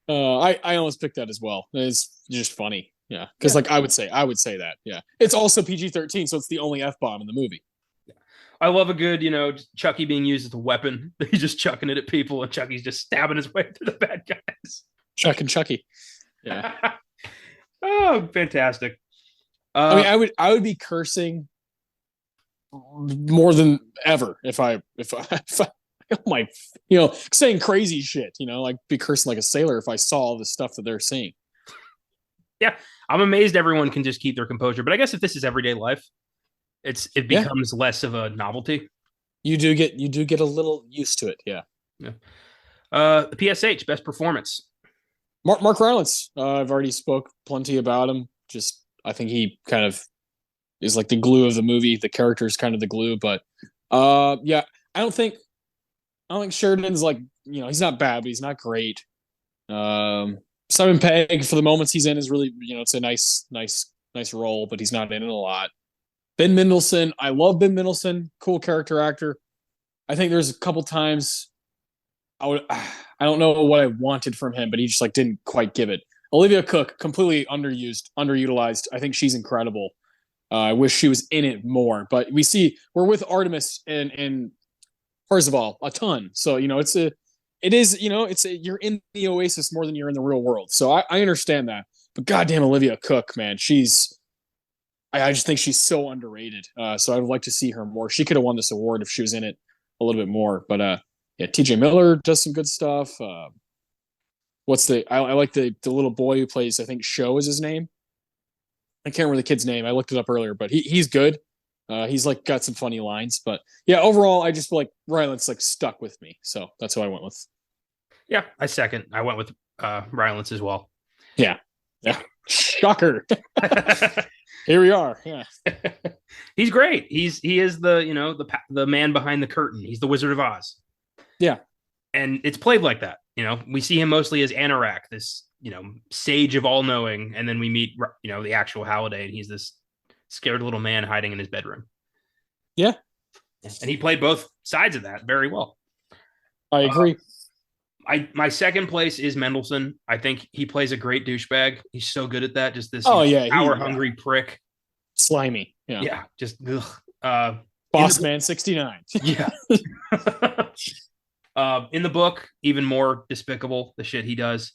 I almost picked that as well. It's just funny. Yeah, because like I would say that. Yeah, it's also PG-13, so it's the only F-bomb in the movie. I love a good, Chucky being used as a weapon. He's just chucking it at people, and Chucky's just stabbing his way through the bad guys. Chuck and Chucky. Yeah. Oh, fantastic. I mean, I would be cursing more than ever if I my saying crazy shit, like be cursing like a sailor if I saw all the stuff that they're saying. Yeah, I'm amazed everyone can just keep their composure. But I guess if this is everyday life, it becomes less of a novelty. You do get a little used to it. Yeah. Yeah. The PSH best performance. Mark Rylance. I've already spoke plenty about him. Just I think he kind of is like the glue of the movie. The character is kind of the glue, but yeah, I don't think Sheridan's like he's not bad, but he's not great. Simon Pegg for the moments he's in is really it's a nice role, but he's not in it a lot. Ben Mendelsohn, I love Ben Mendelsohn, cool character actor. I think there's a couple times I don't know what I wanted from him, but he just like didn't quite give it. Olivia Cooke, completely underutilized. I think she's incredible. I wish she was in it more, but we're with Artemis and Parzival a ton. So you're in the Oasis more than you're in the real world. So I understand that, but goddamn Olivia Cooke, man, I just think she's so underrated. So I would like to see her more. She could have won this award if she was in it a little bit more. But yeah, TJ Miller does some good stuff. I like the little boy who plays, I think Show is his name. I can't remember the kid's name. I looked it up earlier, but he's good. He's like got some funny lines. But yeah, overall, I just feel like Rylance like stuck with me. So that's who I went with. Yeah, I second. I went with Rylance as well. Yeah. Shocker. Here we are. Yeah. He's great. He is the man behind the curtain. He's the Wizard of Oz. Yeah. And it's played like that. We see him mostly as Anorak, this, sage of all knowing. And then we meet, the actual Halliday, and he's this scared little man hiding in his bedroom. Yeah. And he played both sides of that very well. I agree. My second place is Mendelsohn. I think he plays a great douchebag. He's so good at that. Just this power hungry prick. Slimy. Yeah. Yeah. Just Boss Man 69. Yeah. In the book, even more despicable, the shit he does.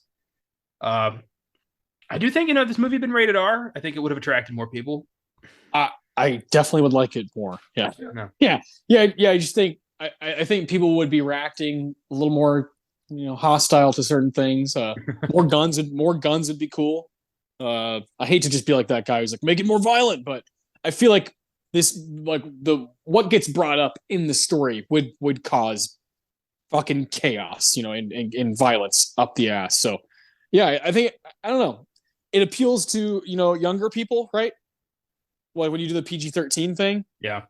I do think, if this movie had been rated R, I think it would have attracted more people. I definitely would like it more. Yeah. No. Yeah. I just think I think people would be reacting a little more, hostile to certain things. More guns would be cool. I hate to just be like that guy who's like, make it more violent, but I feel like this like the what gets brought up in the story would cause fucking chaos, and violence up the ass. So yeah, I think I don't know. It appeals to younger people, right? Like when you do the PG-13 thing. Yeah.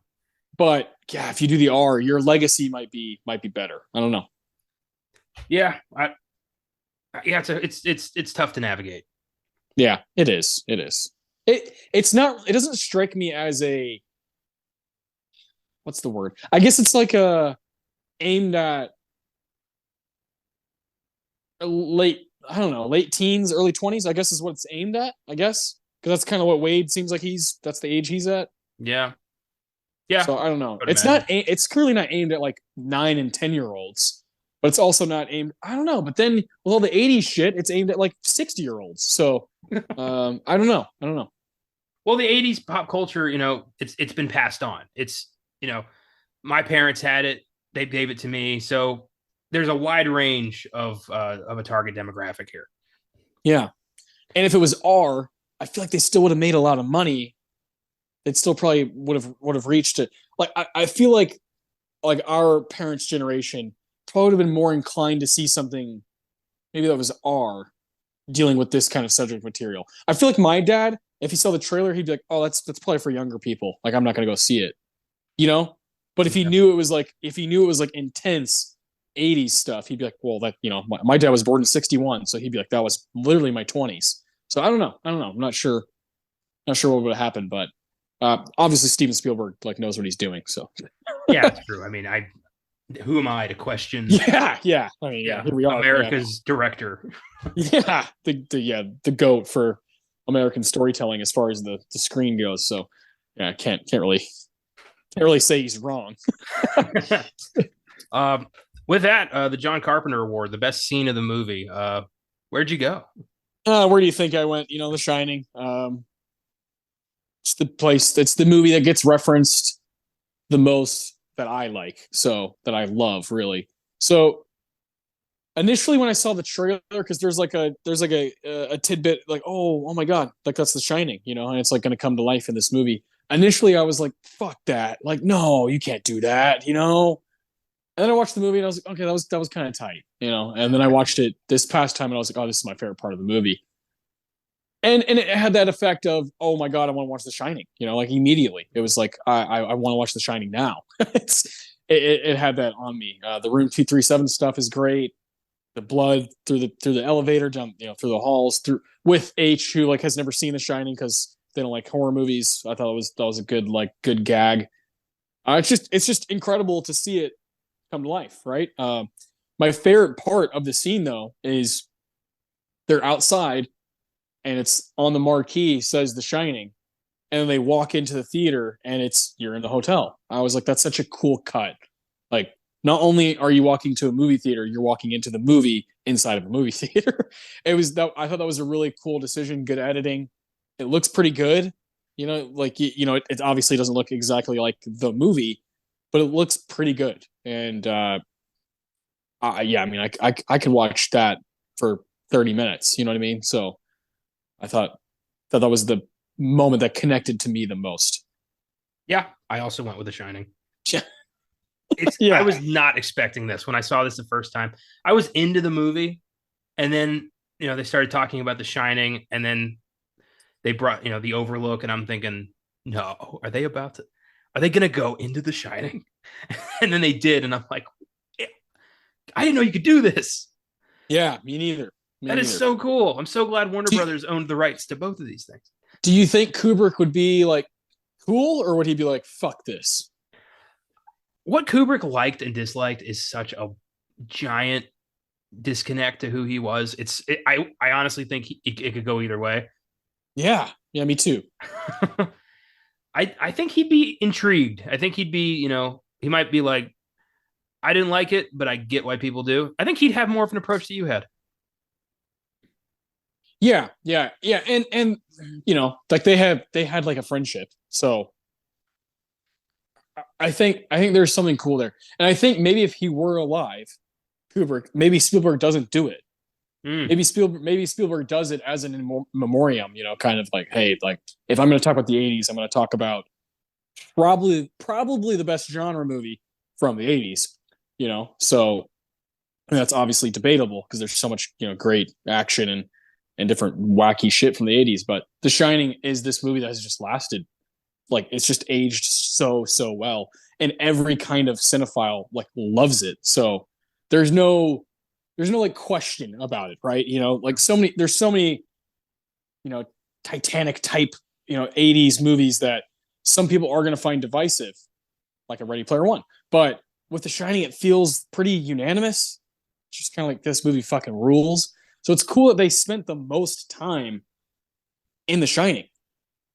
But yeah, if you do the R, your legacy might be better. I don't know. Yeah. Yeah, it's tough to navigate. Yeah, it is. It is. It's not. It doesn't strike me as a what's the word? I guess it's like a aimed at late. I don't know, late teens, early 20s. I guess is what it's aimed at. I guess because that's kind of what Wade seems like that's the age he's at. Yeah. Yeah. So I don't know. I would It's imagine. not. It's clearly not aimed at like 9 and 10-year-olds, but it's also not aimed. I don't know. But then with all the '80s shit, it's aimed at like 60-year-olds. So I don't know. I don't know. Well, the 80s pop culture, it's been passed on. It's, my parents had it, they gave it to me. So there's a wide range of a target demographic here. Yeah. And if it was R, I feel like they still would have made a lot of money. It still probably would have reached it. Like I feel like our parents' generation probably would have been more inclined to see something maybe that was R dealing with this kind of subject material. I feel like my dad, if he saw the trailer, he'd be like, "Oh, that's probably for younger people. Like I'm not gonna go see it," you know. But if he knew it was like intense '80s stuff, he'd be like, "Well, that my dad was born in '61, so he'd be like, that was literally my 20s." So I don't know. I'm not sure. Not sure what would have happened, but obviously Steven Spielberg like knows what he's doing. So Yeah, it's true. I mean, who am I to question? yeah. I mean, Yeah, here we are. America's director. Yeah, the goat for American storytelling as far as the screen goes. So yeah, can't really say he's wrong. um, with that, the John Carpenter Award, the best scene of the movie. Where'd you go? Where do you think I went? The Shining. It's the place. It's the movie that gets referenced the most that I like. So that I love really. So initially when I saw the trailer, because there's a tidbit like, oh my god, like that's The Shining, and it's like going to come to life in this movie. Initially, I was like, fuck that, like no, you can't do that. And then I watched the movie and I was like, okay, that was kind of tight, And then I watched it this past time and I was like, oh, this is my favorite part of the movie. And it had that effect of, oh my god, I want to watch The Shining. Like immediately, it was like I want to watch The Shining now. It had that on me. The Room 237 stuff is great. The blood through the elevator down, through the halls, through with H, who like has never seen The Shining because they don't like horror movies. I thought that was a good gag. It's just incredible to see it come to life, right? My favorite part of the scene though is they're outside and it's on the marquee says The Shining, and then they walk into the theater and you're in the hotel. I was like, that's such a cool cut. Like, not only are you walking to a movie theater, you're walking into the movie inside of a movie theater. I thought that was a really cool decision. Good editing. It looks pretty good. It obviously doesn't look exactly like the movie, but it looks pretty good. And yeah, I mean, I could watch that for 30 minutes. You know what I mean? So I thought that was the moment that connected to me the most. Yeah, I also went with The Shining. Yeah. I was not expecting this when I saw this the first time. I was into the movie, and then they started talking about The Shining, and then they brought the Overlook, and I'm thinking, no, are they gonna go into The Shining? And then they did, and I'm like, I didn't know you could do this. Yeah, me neither. That is so cool. I'm so glad Warner Brothers owned the rights to both of these things. Do you think Kubrick would be like cool, or would he be like, fuck this? What Kubrick liked and disliked is such a giant disconnect to who he was. I honestly think it could go either way. Yeah, me too. I think he'd be intrigued. I think he'd be, he might be like, I didn't like it, but I get why people do. I think he'd have more of an approach that you had. Yeah, and like they had like a friendship. So I think there's something cool there, and I think maybe if he were alive, Kubrick, maybe Spielberg doesn't do it. Maybe Spielberg does it as an memoriam, kind of like, hey, like if I'm going to talk about the '80s, I'm going to talk about probably the best genre movie from the 80s, So that's obviously debatable because there's so much, great action and different wacky shit from the 80s. But The Shining is this movie that has just lasted, like it's just aged so well, and every kind of cinephile like loves it. So there's no like question about it, right? Like there's so many, you know, Titanic type, 80s movies that some people are going to find divisive, like a Ready Player One. But with The Shining, it feels pretty unanimous. It's just kind of like this movie fucking rules. So it's cool that they spent the most time in The Shining.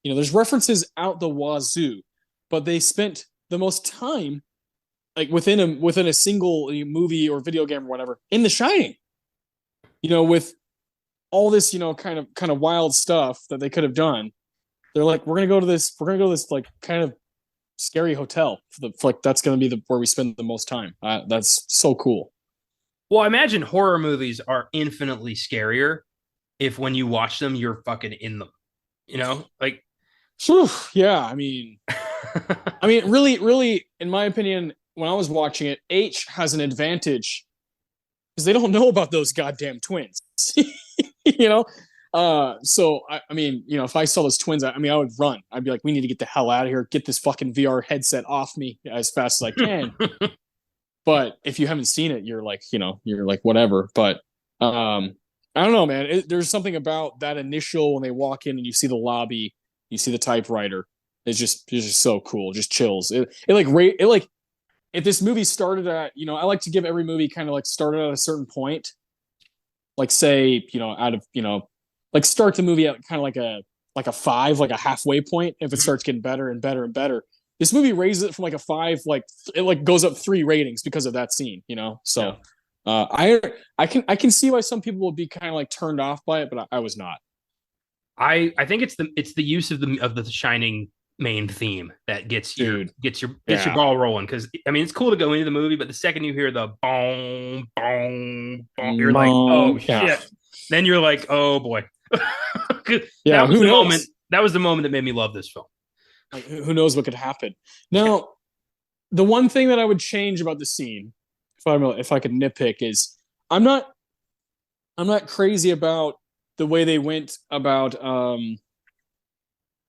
There's references out the wazoo, but they spent the most time like within a single movie or video game or whatever in The Shining. With all this, kind of wild stuff that they could have done. They're like, we're gonna go to this like kind of scary hotel like that's gonna be where we spend the most time. That's so cool. Well, I imagine horror movies are infinitely scarier if when you watch them, you're fucking in them. Like, whew, yeah. I mean, really, in my opinion, when I was watching it, H has an advantage because they don't know about those goddamn twins. So I mean, if I saw those twins, I would run. I'd be like, we need to get the hell out of here. Get this fucking VR headset off me as fast as I can. But if you haven't seen it, you're like, whatever. But I don't know, man. There's something about that initial when they walk in and you see the lobby, you see the typewriter. It's just so cool. Just chills. If this movie started at, I like to give every movie kind of like started at a certain point. Like say, out of, like start the movie at kind of like a 5, like a halfway point. If it starts getting better and better and better, this movie raises it from like a 5, like it like goes up 3 ratings because of that scene, So I can see why some people will be kind of like turned off by it, but I was not. I think it's the use of the Shining main theme that gets your ball rolling. Because I mean, it's cool to go into the movie, but the second you hear the boom boom boom, you're like, oh shit. Then you're like, oh boy. Yeah, who knows? That was the moment that made me love this film. Like, who knows what could happen? Now, the one thing that I would change about the scene, if I could nitpick, is I'm not crazy about the way they went about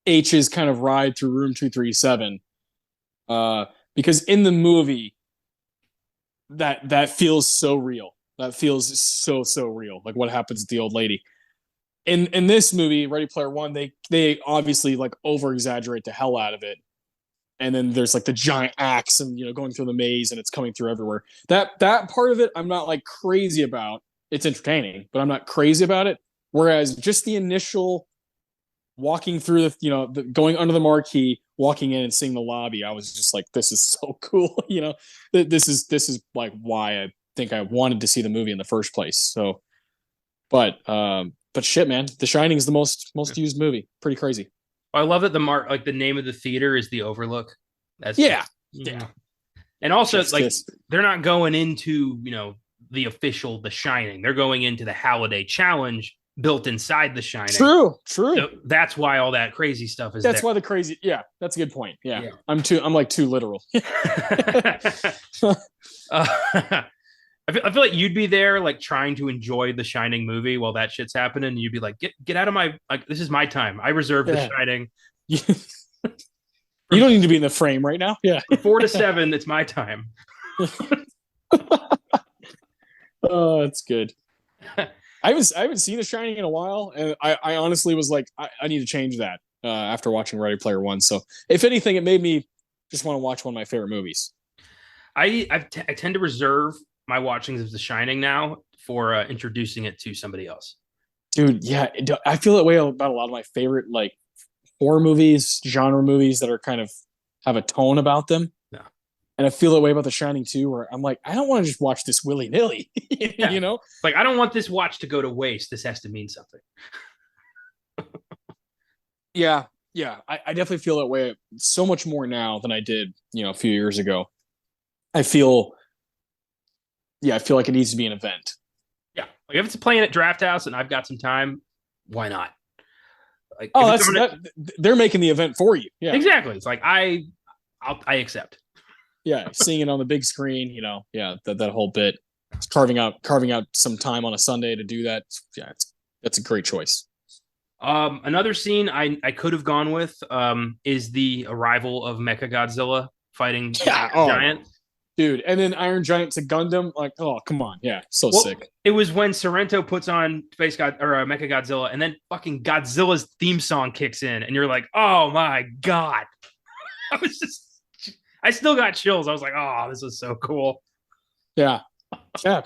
H's kind of ride through room 237, because in the movie that feels so real. That feels so real. Like what happens to the old lady. In this movie, Ready Player One, they obviously like over exaggerate the hell out of it, and then there's like the giant axe and going through the maze and it's coming through everywhere. That part of it, I'm not like crazy about. It's entertaining, but I'm not crazy about it. Whereas just the initial walking through the going under the marquee, walking in and seeing the lobby, I was just like, this is so cool. This is like why I think I wanted to see the movie in the first place. So, but shit, man, The Shining is the most used movie. Pretty crazy. I love that the name of the theater is the Overlook. That's yeah. And also they're not going into the official The Shining. They're going into the Halliday Challenge built inside The Shining. True. So that's why all that crazy stuff is. That's why the crazy. Yeah, that's a good point. Yeah. I'm like too literal. I feel like you'd be there, like trying to enjoy the Shining movie while that shit's happening, and you'd be like, "Get out of my like, this is my time. I reserved the Shining." You don't need to be in the frame right now. Yeah, from 4 to 7, it's my time. Oh, that's good. I haven't seen The Shining in a while, and I honestly was like, I need to change that after watching Ready Player One. So, if anything, it made me just want to watch one of my favorite movies. I tend to reserve my watchings of The Shining now for introducing it to somebody else. Dude, yeah, I feel that way about a lot of my favorite like horror movies, genre movies that are kind of have a tone about them. Yeah. And I feel that way about The Shining too, where I'm like, I don't want to just watch this willy-nilly, Like, I don't want this watch to go to waste. This has to mean something. Yeah. I definitely feel that way so much more now than I did, a few years ago. I feel like it needs to be an event. Yeah. Like if it's playing at Draft House and I've got some time, why not? Like, they're making the event for you. Yeah, exactly. It's like I I accept. Yeah, seeing it on the big screen, yeah, that whole bit, carving out some time on a Sunday to do that. Yeah, that's a great choice. Another scene I could have gone with is the arrival of Mechagodzilla fighting Yeah, Giant. dude, and then Iron Giant to Gundam, like, oh, come on, yeah, so Well, sick. it was when Sorrento puts on Space God or Mechagodzilla, and then fucking Godzilla's theme song kicks in, and you're like, oh my god! I was just, I still got chills. I was like, oh, this is so cool. Yeah, yeah,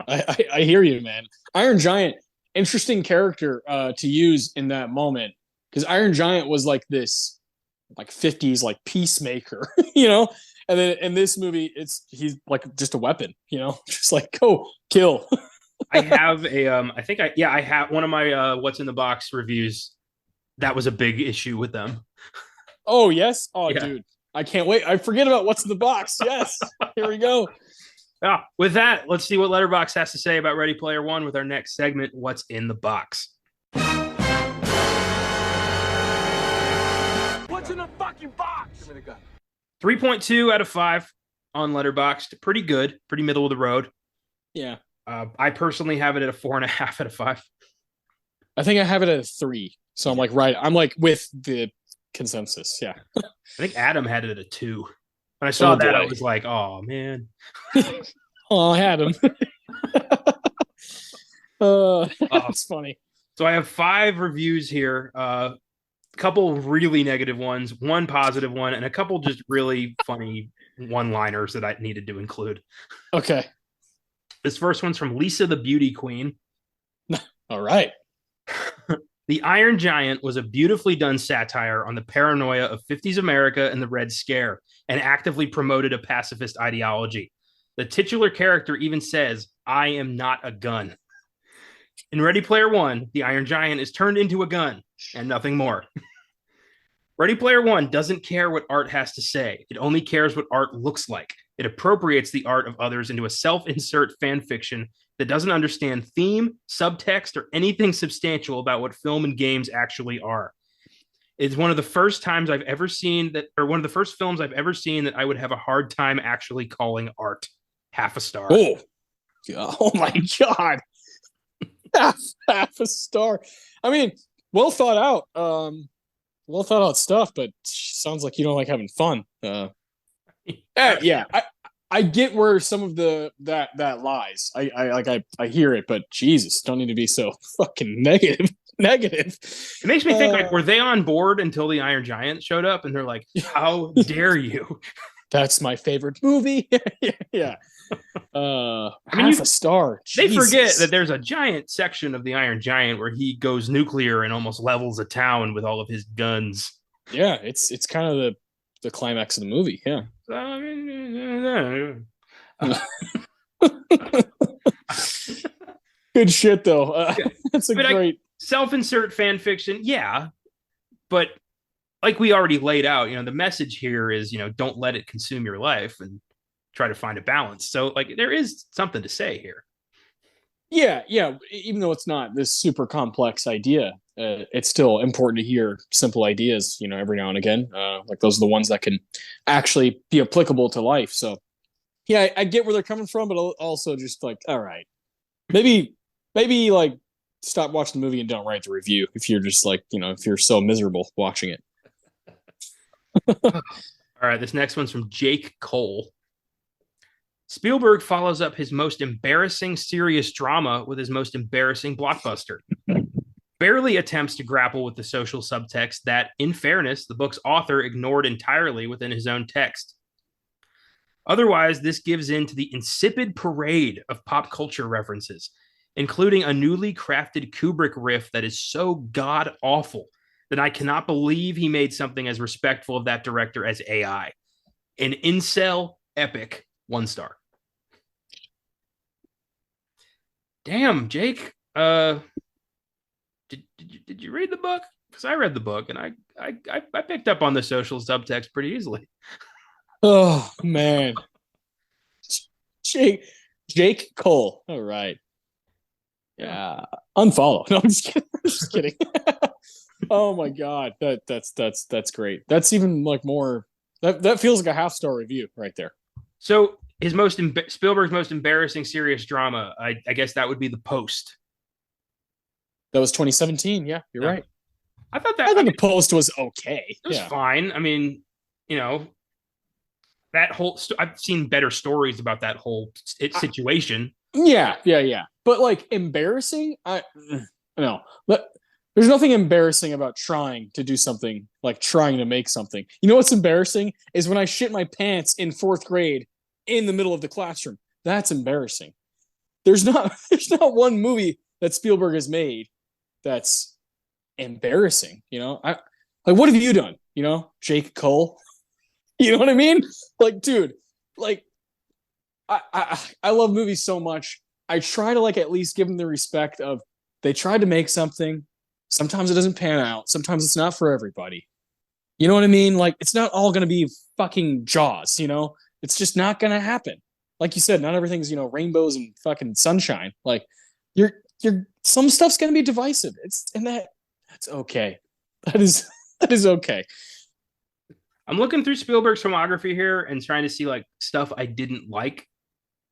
I hear you, man. Iron Giant, interesting character to use in that moment because Iron Giant was like this, like 50s like peacemaker, and then in this movie, he's like just a weapon, just like go kill. I have a I have one of my what's in the box reviews. That was a big issue with them. Oh yes, oh Yeah. dude, I can't wait. I forget about what's in the box. Yes, here we go. Yeah. With that, let's see what Letterboxd has to say about Ready Player One with our next segment, What's in the Box. What's in the fucking box? Give me the gun. 3.2 out of 5 on Letterboxd. Pretty good, pretty middle of the road. Yeah, I personally have it at a 4.5 out of 5. I think I have it at a 3. So I'm like right. I'm like with the consensus. Yeah. I think Adam had it at a 2. When I saw that, I was like, oh man. Oh, I had him. That's funny. So I have 5 reviews here. A couple really negative ones, one positive one, and a couple just really funny one-liners that I needed to include. Okay. This first one's from Lisa the Beauty Queen. All right. The Iron Giant was a beautifully done satire on the paranoia of 50s America and the Red Scare, and actively promoted a pacifist ideology. The titular character even says, I am not a gun. In Ready Player One, the Iron Giant is turned into a gun, and nothing more. Ready Player One doesn't care what art has to say. It only cares what art looks like. It appropriates the art of others into a self-insert fan fiction that doesn't understand theme, subtext, or anything substantial about what film and games actually are. It's one of the first times I've ever seen that, or one of the first films I've ever seen that I would have a hard time actually calling art. Half a star. Oh my God. half a star. I mean, well thought out stuff, but sounds like you don't like having fun. Yeah. I get where some of that lies. I hear it, but Jesus, don't need to be so fucking negative. It makes me think, like, were they on board until the Iron Giant showed up and they're like, how dare you? That's my favorite movie. Yeah. I mean, half a star. They Jesus. forget that there's a giant section of the Iron Giant where he goes nuclear and almost levels a town with all of his guns. Yeah, it's kind of the climax of the movie. Yeah. Good shit though. That's a great self-insert fan fiction. Yeah, but like we already laid out, the message here is, don't let it consume your life and try to find a balance. So like there is something to say here. Yeah. Even though it's not this super complex idea, it's still important to hear simple ideas, every now and again. Like those are the ones that can actually be applicable to life. So yeah, I get where they're coming from, but also just like, all right, maybe like stop watching the movie and don't write the review if you're just like, if you're so miserable watching it. All right, this next one's from Jake Cole. Spielberg follows up his most embarrassing serious drama with his most embarrassing blockbuster. Barely attempts to grapple with the social subtext that, in fairness, the book's author ignored entirely within his own text. Otherwise, this gives in to the insipid parade of pop culture references, including a newly crafted Kubrick riff that is so god-awful that I cannot believe he made something as respectful of that director as AI. An incel epic, 1 star. Damn, Jake. Did you read the book? Because I read the book and I picked up on the social subtext pretty easily. Oh man, Jake Cole. All right. Yeah. Unfollow. No, I'm just kidding. I'm just kidding. Oh my God. That's great. That's even like more That feels like a half-star review right there. So his Spielberg's most embarrassing serious drama, I guess that would be The Post. That was 2017. Yeah, you're right. I thought The Post was okay. It was fine. I mean, that whole I've seen better stories about that whole situation. Yeah. But like embarrassing, no. But there's nothing embarrassing about trying to do something, like trying to make something. You know what's embarrassing is when I shit my pants in 4th grade in the middle of the classroom. That's embarrassing. There's not one movie that Spielberg has made that's embarrassing. Like what have you done? Jake Cole. You know what I mean? Like, dude, like I love movies so much. I try to like at least give them the respect of they tried to make something. Sometimes it doesn't pan out. Sometimes it's not for everybody. You know what I mean? Like it's not all gonna be fucking Jaws, It's just not gonna happen. Like you said, not everything's, rainbows and fucking sunshine. Like you're some stuff's gonna be divisive. That's okay. That is okay. I'm looking through Spielberg's filmography here and trying to see like stuff I didn't like.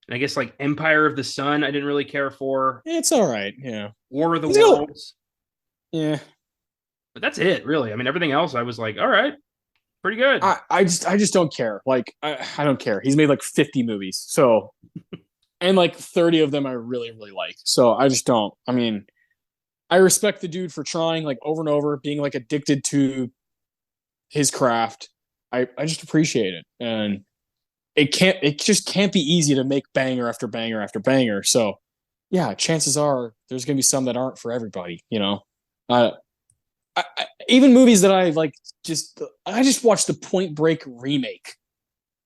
And I guess like Empire of the Sun, I didn't really care for. It's all right. Yeah. War of the Worlds. Yeah. But that's it, really. I mean, everything else I was like, all right, pretty good. I just don't care. Like, I don't care. He's made like 50 movies. So, and like 30 of them I really, really like. So I just don't. I mean, I respect the dude for trying like over and over, being like addicted to his craft. I just appreciate it. And it just can't be easy to make banger after banger after banger. So yeah, chances are there's gonna be some that aren't for everybody, even movies that I like I just watched the Point Break remake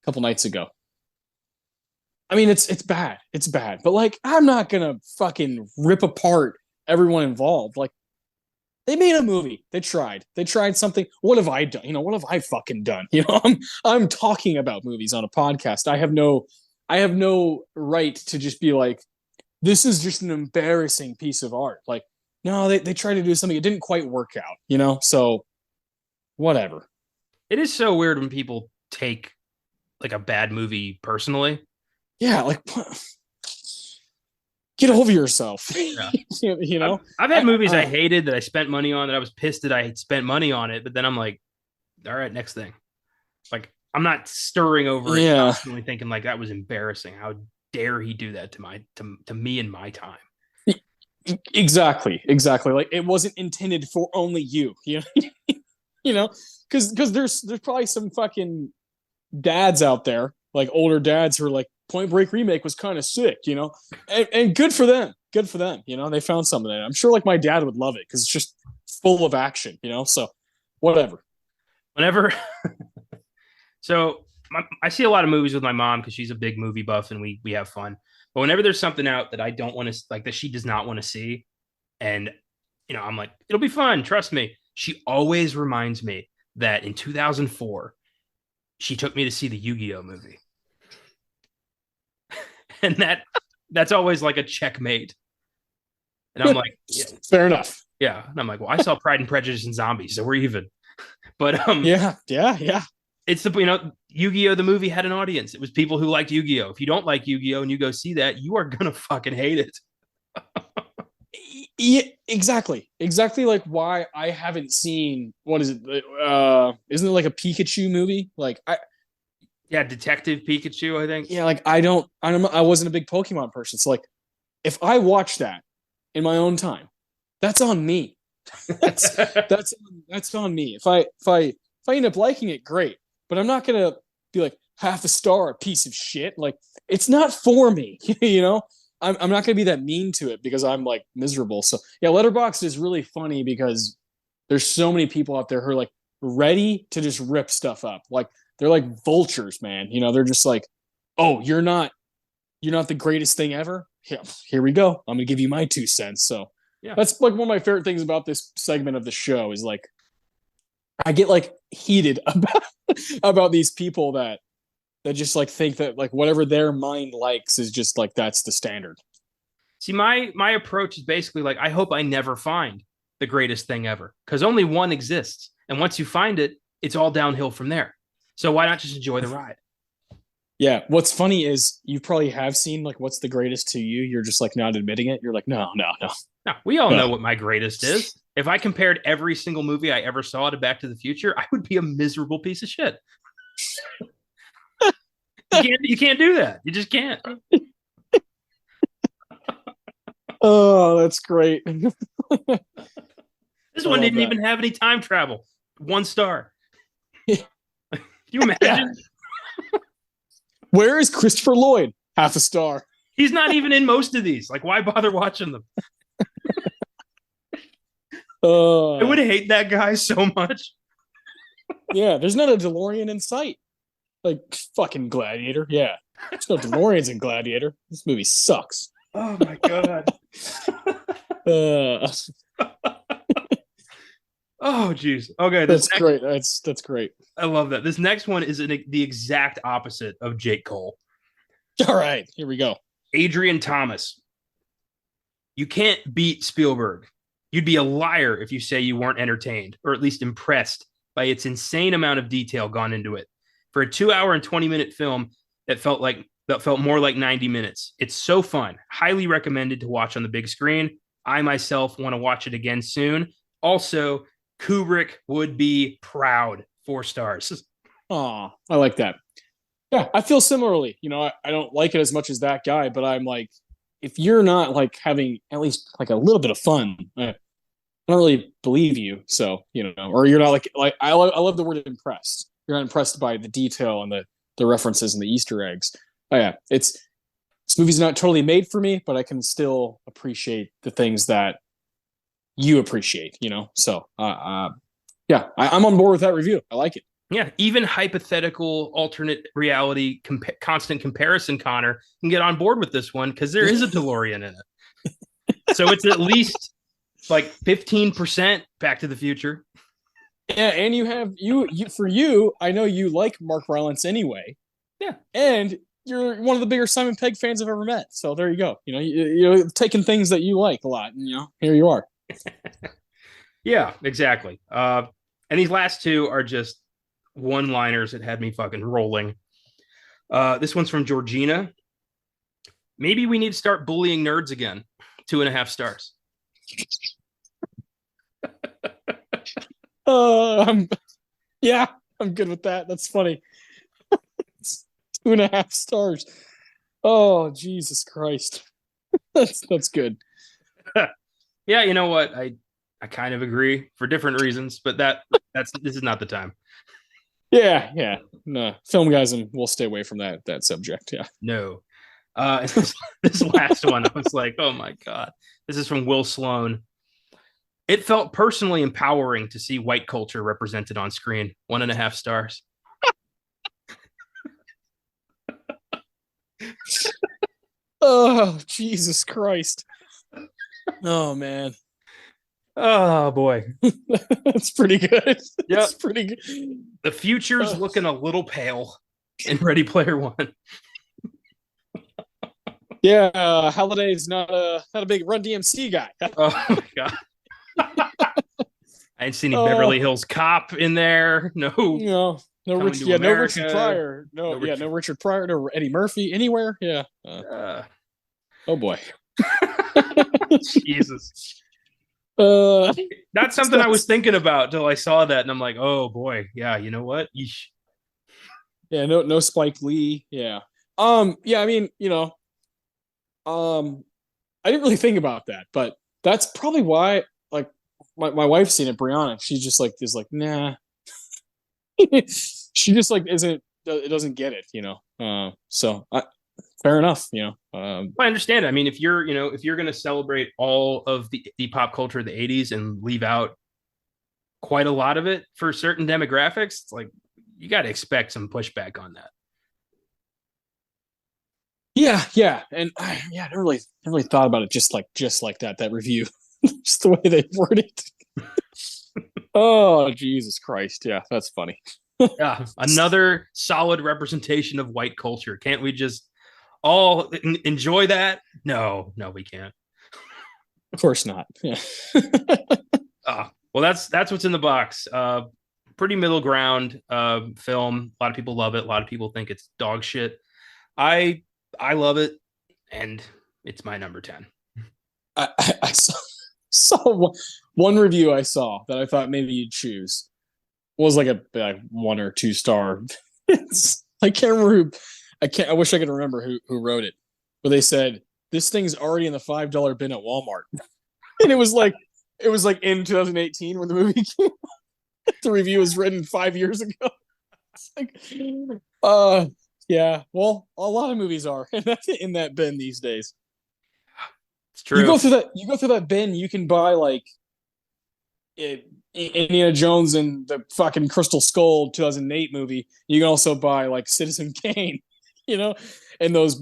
a couple nights ago. I mean, it's bad. It's bad. But like I'm not gonna fucking rip apart everyone involved. Like they made a movie. They tried something. What have I done? What have I fucking done? I'm talking about movies on a podcast. I have no right to just be like, this is just an embarrassing piece of art. Like, no, they tried to do something. It didn't quite work out, so whatever. It is so weird when people take like a bad movie personally. Yeah, like get over yourself. Yeah. I've had movies I hated that I spent money on that I was pissed that I had spent money on it, but then I'm like, all right, next thing. Like I'm not stirring over it, constantly thinking like that was embarrassing. How dare he do that to me in my time? Exactly. Like it wasn't intended for only you. Because there's probably some fucking dads out there, like older dads who are like, Point Break remake was kind of sick, and good for them. They found something in it. I'm sure like my dad would love it because it's just full of action, so whatever. Whenever, so I see a lot of movies with my mom because she's a big movie buff and we have fun. But whenever there's something out that I don't want to like that she does not want to see, and I'm like, it'll be fun, trust me. She always reminds me that in 2004, she took me to see the Yu-Gi-Oh movie. And that's always like a checkmate. And I'm like, yeah. Fair enough. Yeah. And I'm like, well, I saw Pride and Prejudice and Zombies, so we're even. But yeah. It's the Yu-Gi-Oh! The movie had an audience. It was people who liked Yu-Gi-Oh! If you don't like Yu-Gi-Oh! And you go see that, you are gonna fucking hate it. Yeah, exactly. Like why I haven't seen what is it? Isn't it like a Pikachu movie? Like Yeah, Detective Pikachu, I think. Yeah, like I wasn't a big Pokemon person. So like if I watch that in my own time, that's on me. that's on me. If I end up liking it, great. But I'm not gonna be like half a star, a piece of shit. Like it's not for me, I'm not gonna be that mean to it because I'm like miserable. So yeah, Letterboxd is really funny because there's so many people out there who are like ready to just rip stuff up. Like they're like vultures, man. They're just like, oh, you're not the greatest thing ever. Yeah, here we go. I'm gonna give you my 2 cents. So yeah, that's like one of my favorite things about this segment of the show is like I get like heated about these people that just like think that like whatever their mind likes is just like that's the standard. See, my approach is basically like I hope I never find the greatest thing ever because only one exists, and once you find it, it's all downhill from there. So why not just enjoy the ride? Yeah. What's funny is you probably have seen like what's the greatest to you. You're just like not admitting it. You're like, no, no, no, No, we all no. know what my greatest is. If I compared every single movie I ever saw to Back to the Future, I would be a miserable piece of shit. You can't do that. You just can't. Oh, that's great. This one didn't even have any time travel. 1 star. Can you imagine? Yeah. Where is Christopher Lloyd? Half a star. He's not even in most of these. Like, why bother watching them? I would hate that guy so much. Yeah, there's not a DeLorean in sight. Like, fucking Gladiator. Yeah. There's no DeLoreans in Gladiator. This movie sucks. Oh, my God. Oh, geez. Okay. That's great. That's great. I love that. This next one is the exact opposite of Jake Cole. All right, here we go. Adrian Thomas. You can't beat Spielberg. You'd be a liar if you say you weren't entertained, or at least impressed by its insane amount of detail gone into it. For a 2-hour and 20-minute film that felt more like 90 minutes. It's so fun. Highly recommended to watch on the big screen. I myself want to watch it again soon. Also, Kubrick would be proud. 4 stars. Oh, I like that. Yeah, I feel similarly. You know, I don't like it as much as that guy, but I'm like, if you're not like having at least like a little bit of fun, I don't really believe you. So, you know, or you're not like I love the word impressed. You're not impressed by the detail and the references and the Easter eggs. Oh yeah, this movie's not totally made for me, but I can still appreciate the things that you appreciate. You know, so yeah, I'm on board with that review. I like it. Yeah, even hypothetical alternate reality constant comparison Connor can get on board with this one because there is a DeLorean in it. So it's at least like 15% Back to the Future. Yeah, and you have for you, I know you like Mark Rylance anyway. Yeah. And you're one of the bigger Simon Pegg fans I've ever met. So there you go. You know, you're taking things that you like a lot, and you know, here you are. Yeah, exactly. And these last two are just one-liners that had me fucking rolling. This one's from Georgina. Maybe we need to start bullying nerds again. 2.5 stars. Yeah, I'm good with that. That's funny. 2.5 stars. Oh, Jesus Christ. That's good. Yeah, you know what? I kind of agree for different reasons, but this is not the time. Yeah. No, Filmgazm will stay away from that subject. Yeah. No. This last one, I was like, oh my God. This is from Will Sloan. It felt personally empowering to see white culture represented on screen. 1.5 stars. Oh, Jesus Christ. Oh, man. Oh, boy. That's pretty good. Yeah. That's pretty good. The future's looking a little pale in Ready Player One. Yeah, Halliday's not a big Run DMC guy. Oh, my God. I ain't seen any Beverly Hills Cop in there. No. No Richard Pryor. No Richard Pryor. No Eddie Murphy anywhere. Yeah. Oh boy. Jesus. That's something I was thinking about till I saw that, and I'm like, oh boy, yeah. You know what? Yeesh. Yeah. No Spike Lee. Yeah. Yeah. I mean, you know, I didn't really think about that, but that's probably why. Like, my wife's seen it, Brianna. She's just like is like, nah. She just like doesn't get it, you know. So fair enough, you know. I understand. I mean, if you're going to celebrate all of the pop culture of the 80s and leave out quite a lot of it for certain demographics, it's like you got to expect some pushback on that. Yeah, and I never really thought about it just like that review, just the way they word it. Oh, Jesus Christ! Yeah, that's funny. Yeah, another solid representation of white culture. Can't we just all enjoy that? No, we can't. Of course not. Yeah. Well, that's what's in the box. pretty middle ground film. A lot of people love it. A lot of people think it's dog shit. I love it, and it's my number 10. I saw one review I saw that I thought maybe you'd choose. It was like a 1 or 2 star. I can't remember I wish I could remember who wrote it. But they said this thing's already in the $5 bin at Walmart. And it was like in 2018 when the movie came out. The review was written 5 years ago. It's like yeah, well, a lot of movies are in that bin these days. It's true. You go through that bin, you can buy like Indiana Jones and the fucking Crystal Skull 2008 movie. You can also buy like Citizen Kane, and those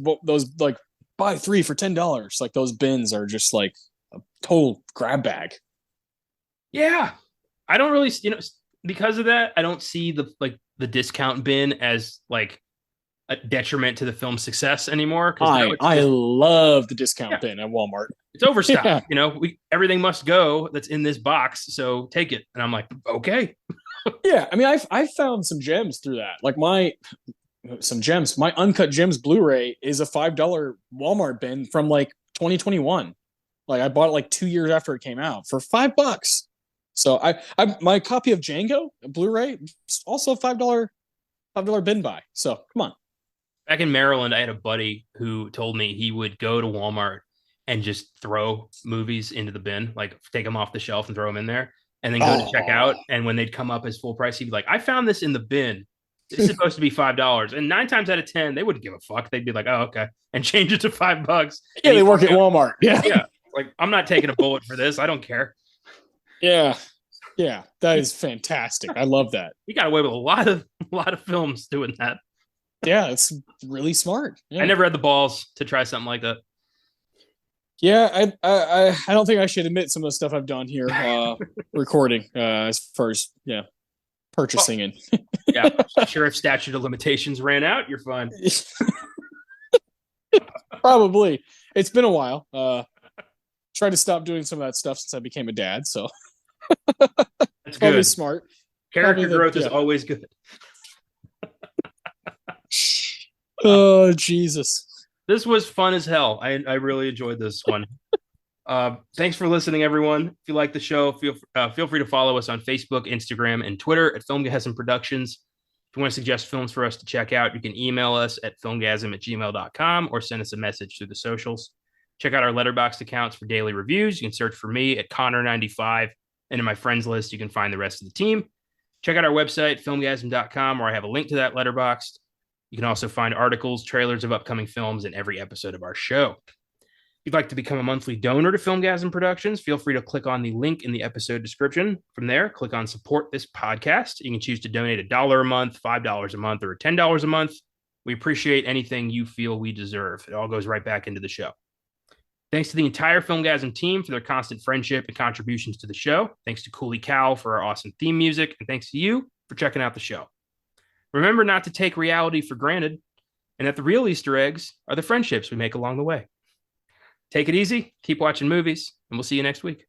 like buy 3 for $10. Like those bins are just like a total grab bag. Yeah, I don't really, because of that, I don't see the discount bin as like a detriment to the film's success anymore. I love the discount bin at Walmart. It's overstocked. Yeah. Everything must go that's in this box, so take it. And I'm like, okay. Yeah, I mean, I found some gems through that. Like my Uncut Gems Blu-ray is a $5 Walmart bin from like 2021. Like I bought it like 2 years after it came out for $5. So I my copy of Django Blu-ray also $5 bin buy. So come on. Back in Maryland, I had a buddy who told me he would go to Walmart and just throw movies into the bin, like take them off the shelf and throw them in there, and then go to check out. And when they'd come up as full price, he'd be like, I found this in the bin. It's supposed to be $5. And 9 times out of 10, they wouldn't give a fuck. They'd be like, oh, okay. And change it to $5. Yeah, they work at Walmart. Yeah. Yeah. Like, I'm not taking a bullet for this. I don't care. Yeah. Yeah. That is fantastic. I love that. You got away with a lot of films doing that. Yeah, it's really smart. Yeah. I never had the balls to try something like that. Yeah, I don't think I should admit some of the stuff I've done here recording as far as purchasing and yeah. Sure, if statute of limitations ran out, you're fine. Probably. It's been a while. Tried to stop doing some of that stuff since I became a dad, so that's probably good. smart. Character growth is always good. Oh, Jesus. This was fun as hell. I really enjoyed this one. Thanks for listening, everyone. If you like the show, feel free to follow us on Facebook, Instagram, and Twitter at Filmgazm Productions. If you want to suggest films for us to check out, you can email us at filmgazm@gmail.com or send us a message through the socials. Check out our Letterboxd accounts for daily reviews. You can search for me at Connor95, and in my friends list, you can find the rest of the team. Check out our website, filmgazm.com, where I have a link to that Letterboxd. You can also find articles, trailers of upcoming films in every episode of our show. If you'd like to become a monthly donor to Filmgazm Productions, feel free to click on the link in the episode description. From there, click on support this podcast. You can choose to donate $1 a month, $5 a month, or $10 a month. We appreciate anything you feel we deserve. It all goes right back into the show. Thanks to the entire Filmgazm team for their constant friendship and contributions to the show. Thanks to Cooley Cow for our awesome theme music. And thanks to you for checking out the show. Remember not to take reality for granted, and that the real Easter eggs are the friendships we make along the way. Take it easy, keep watching movies, and we'll see you next week.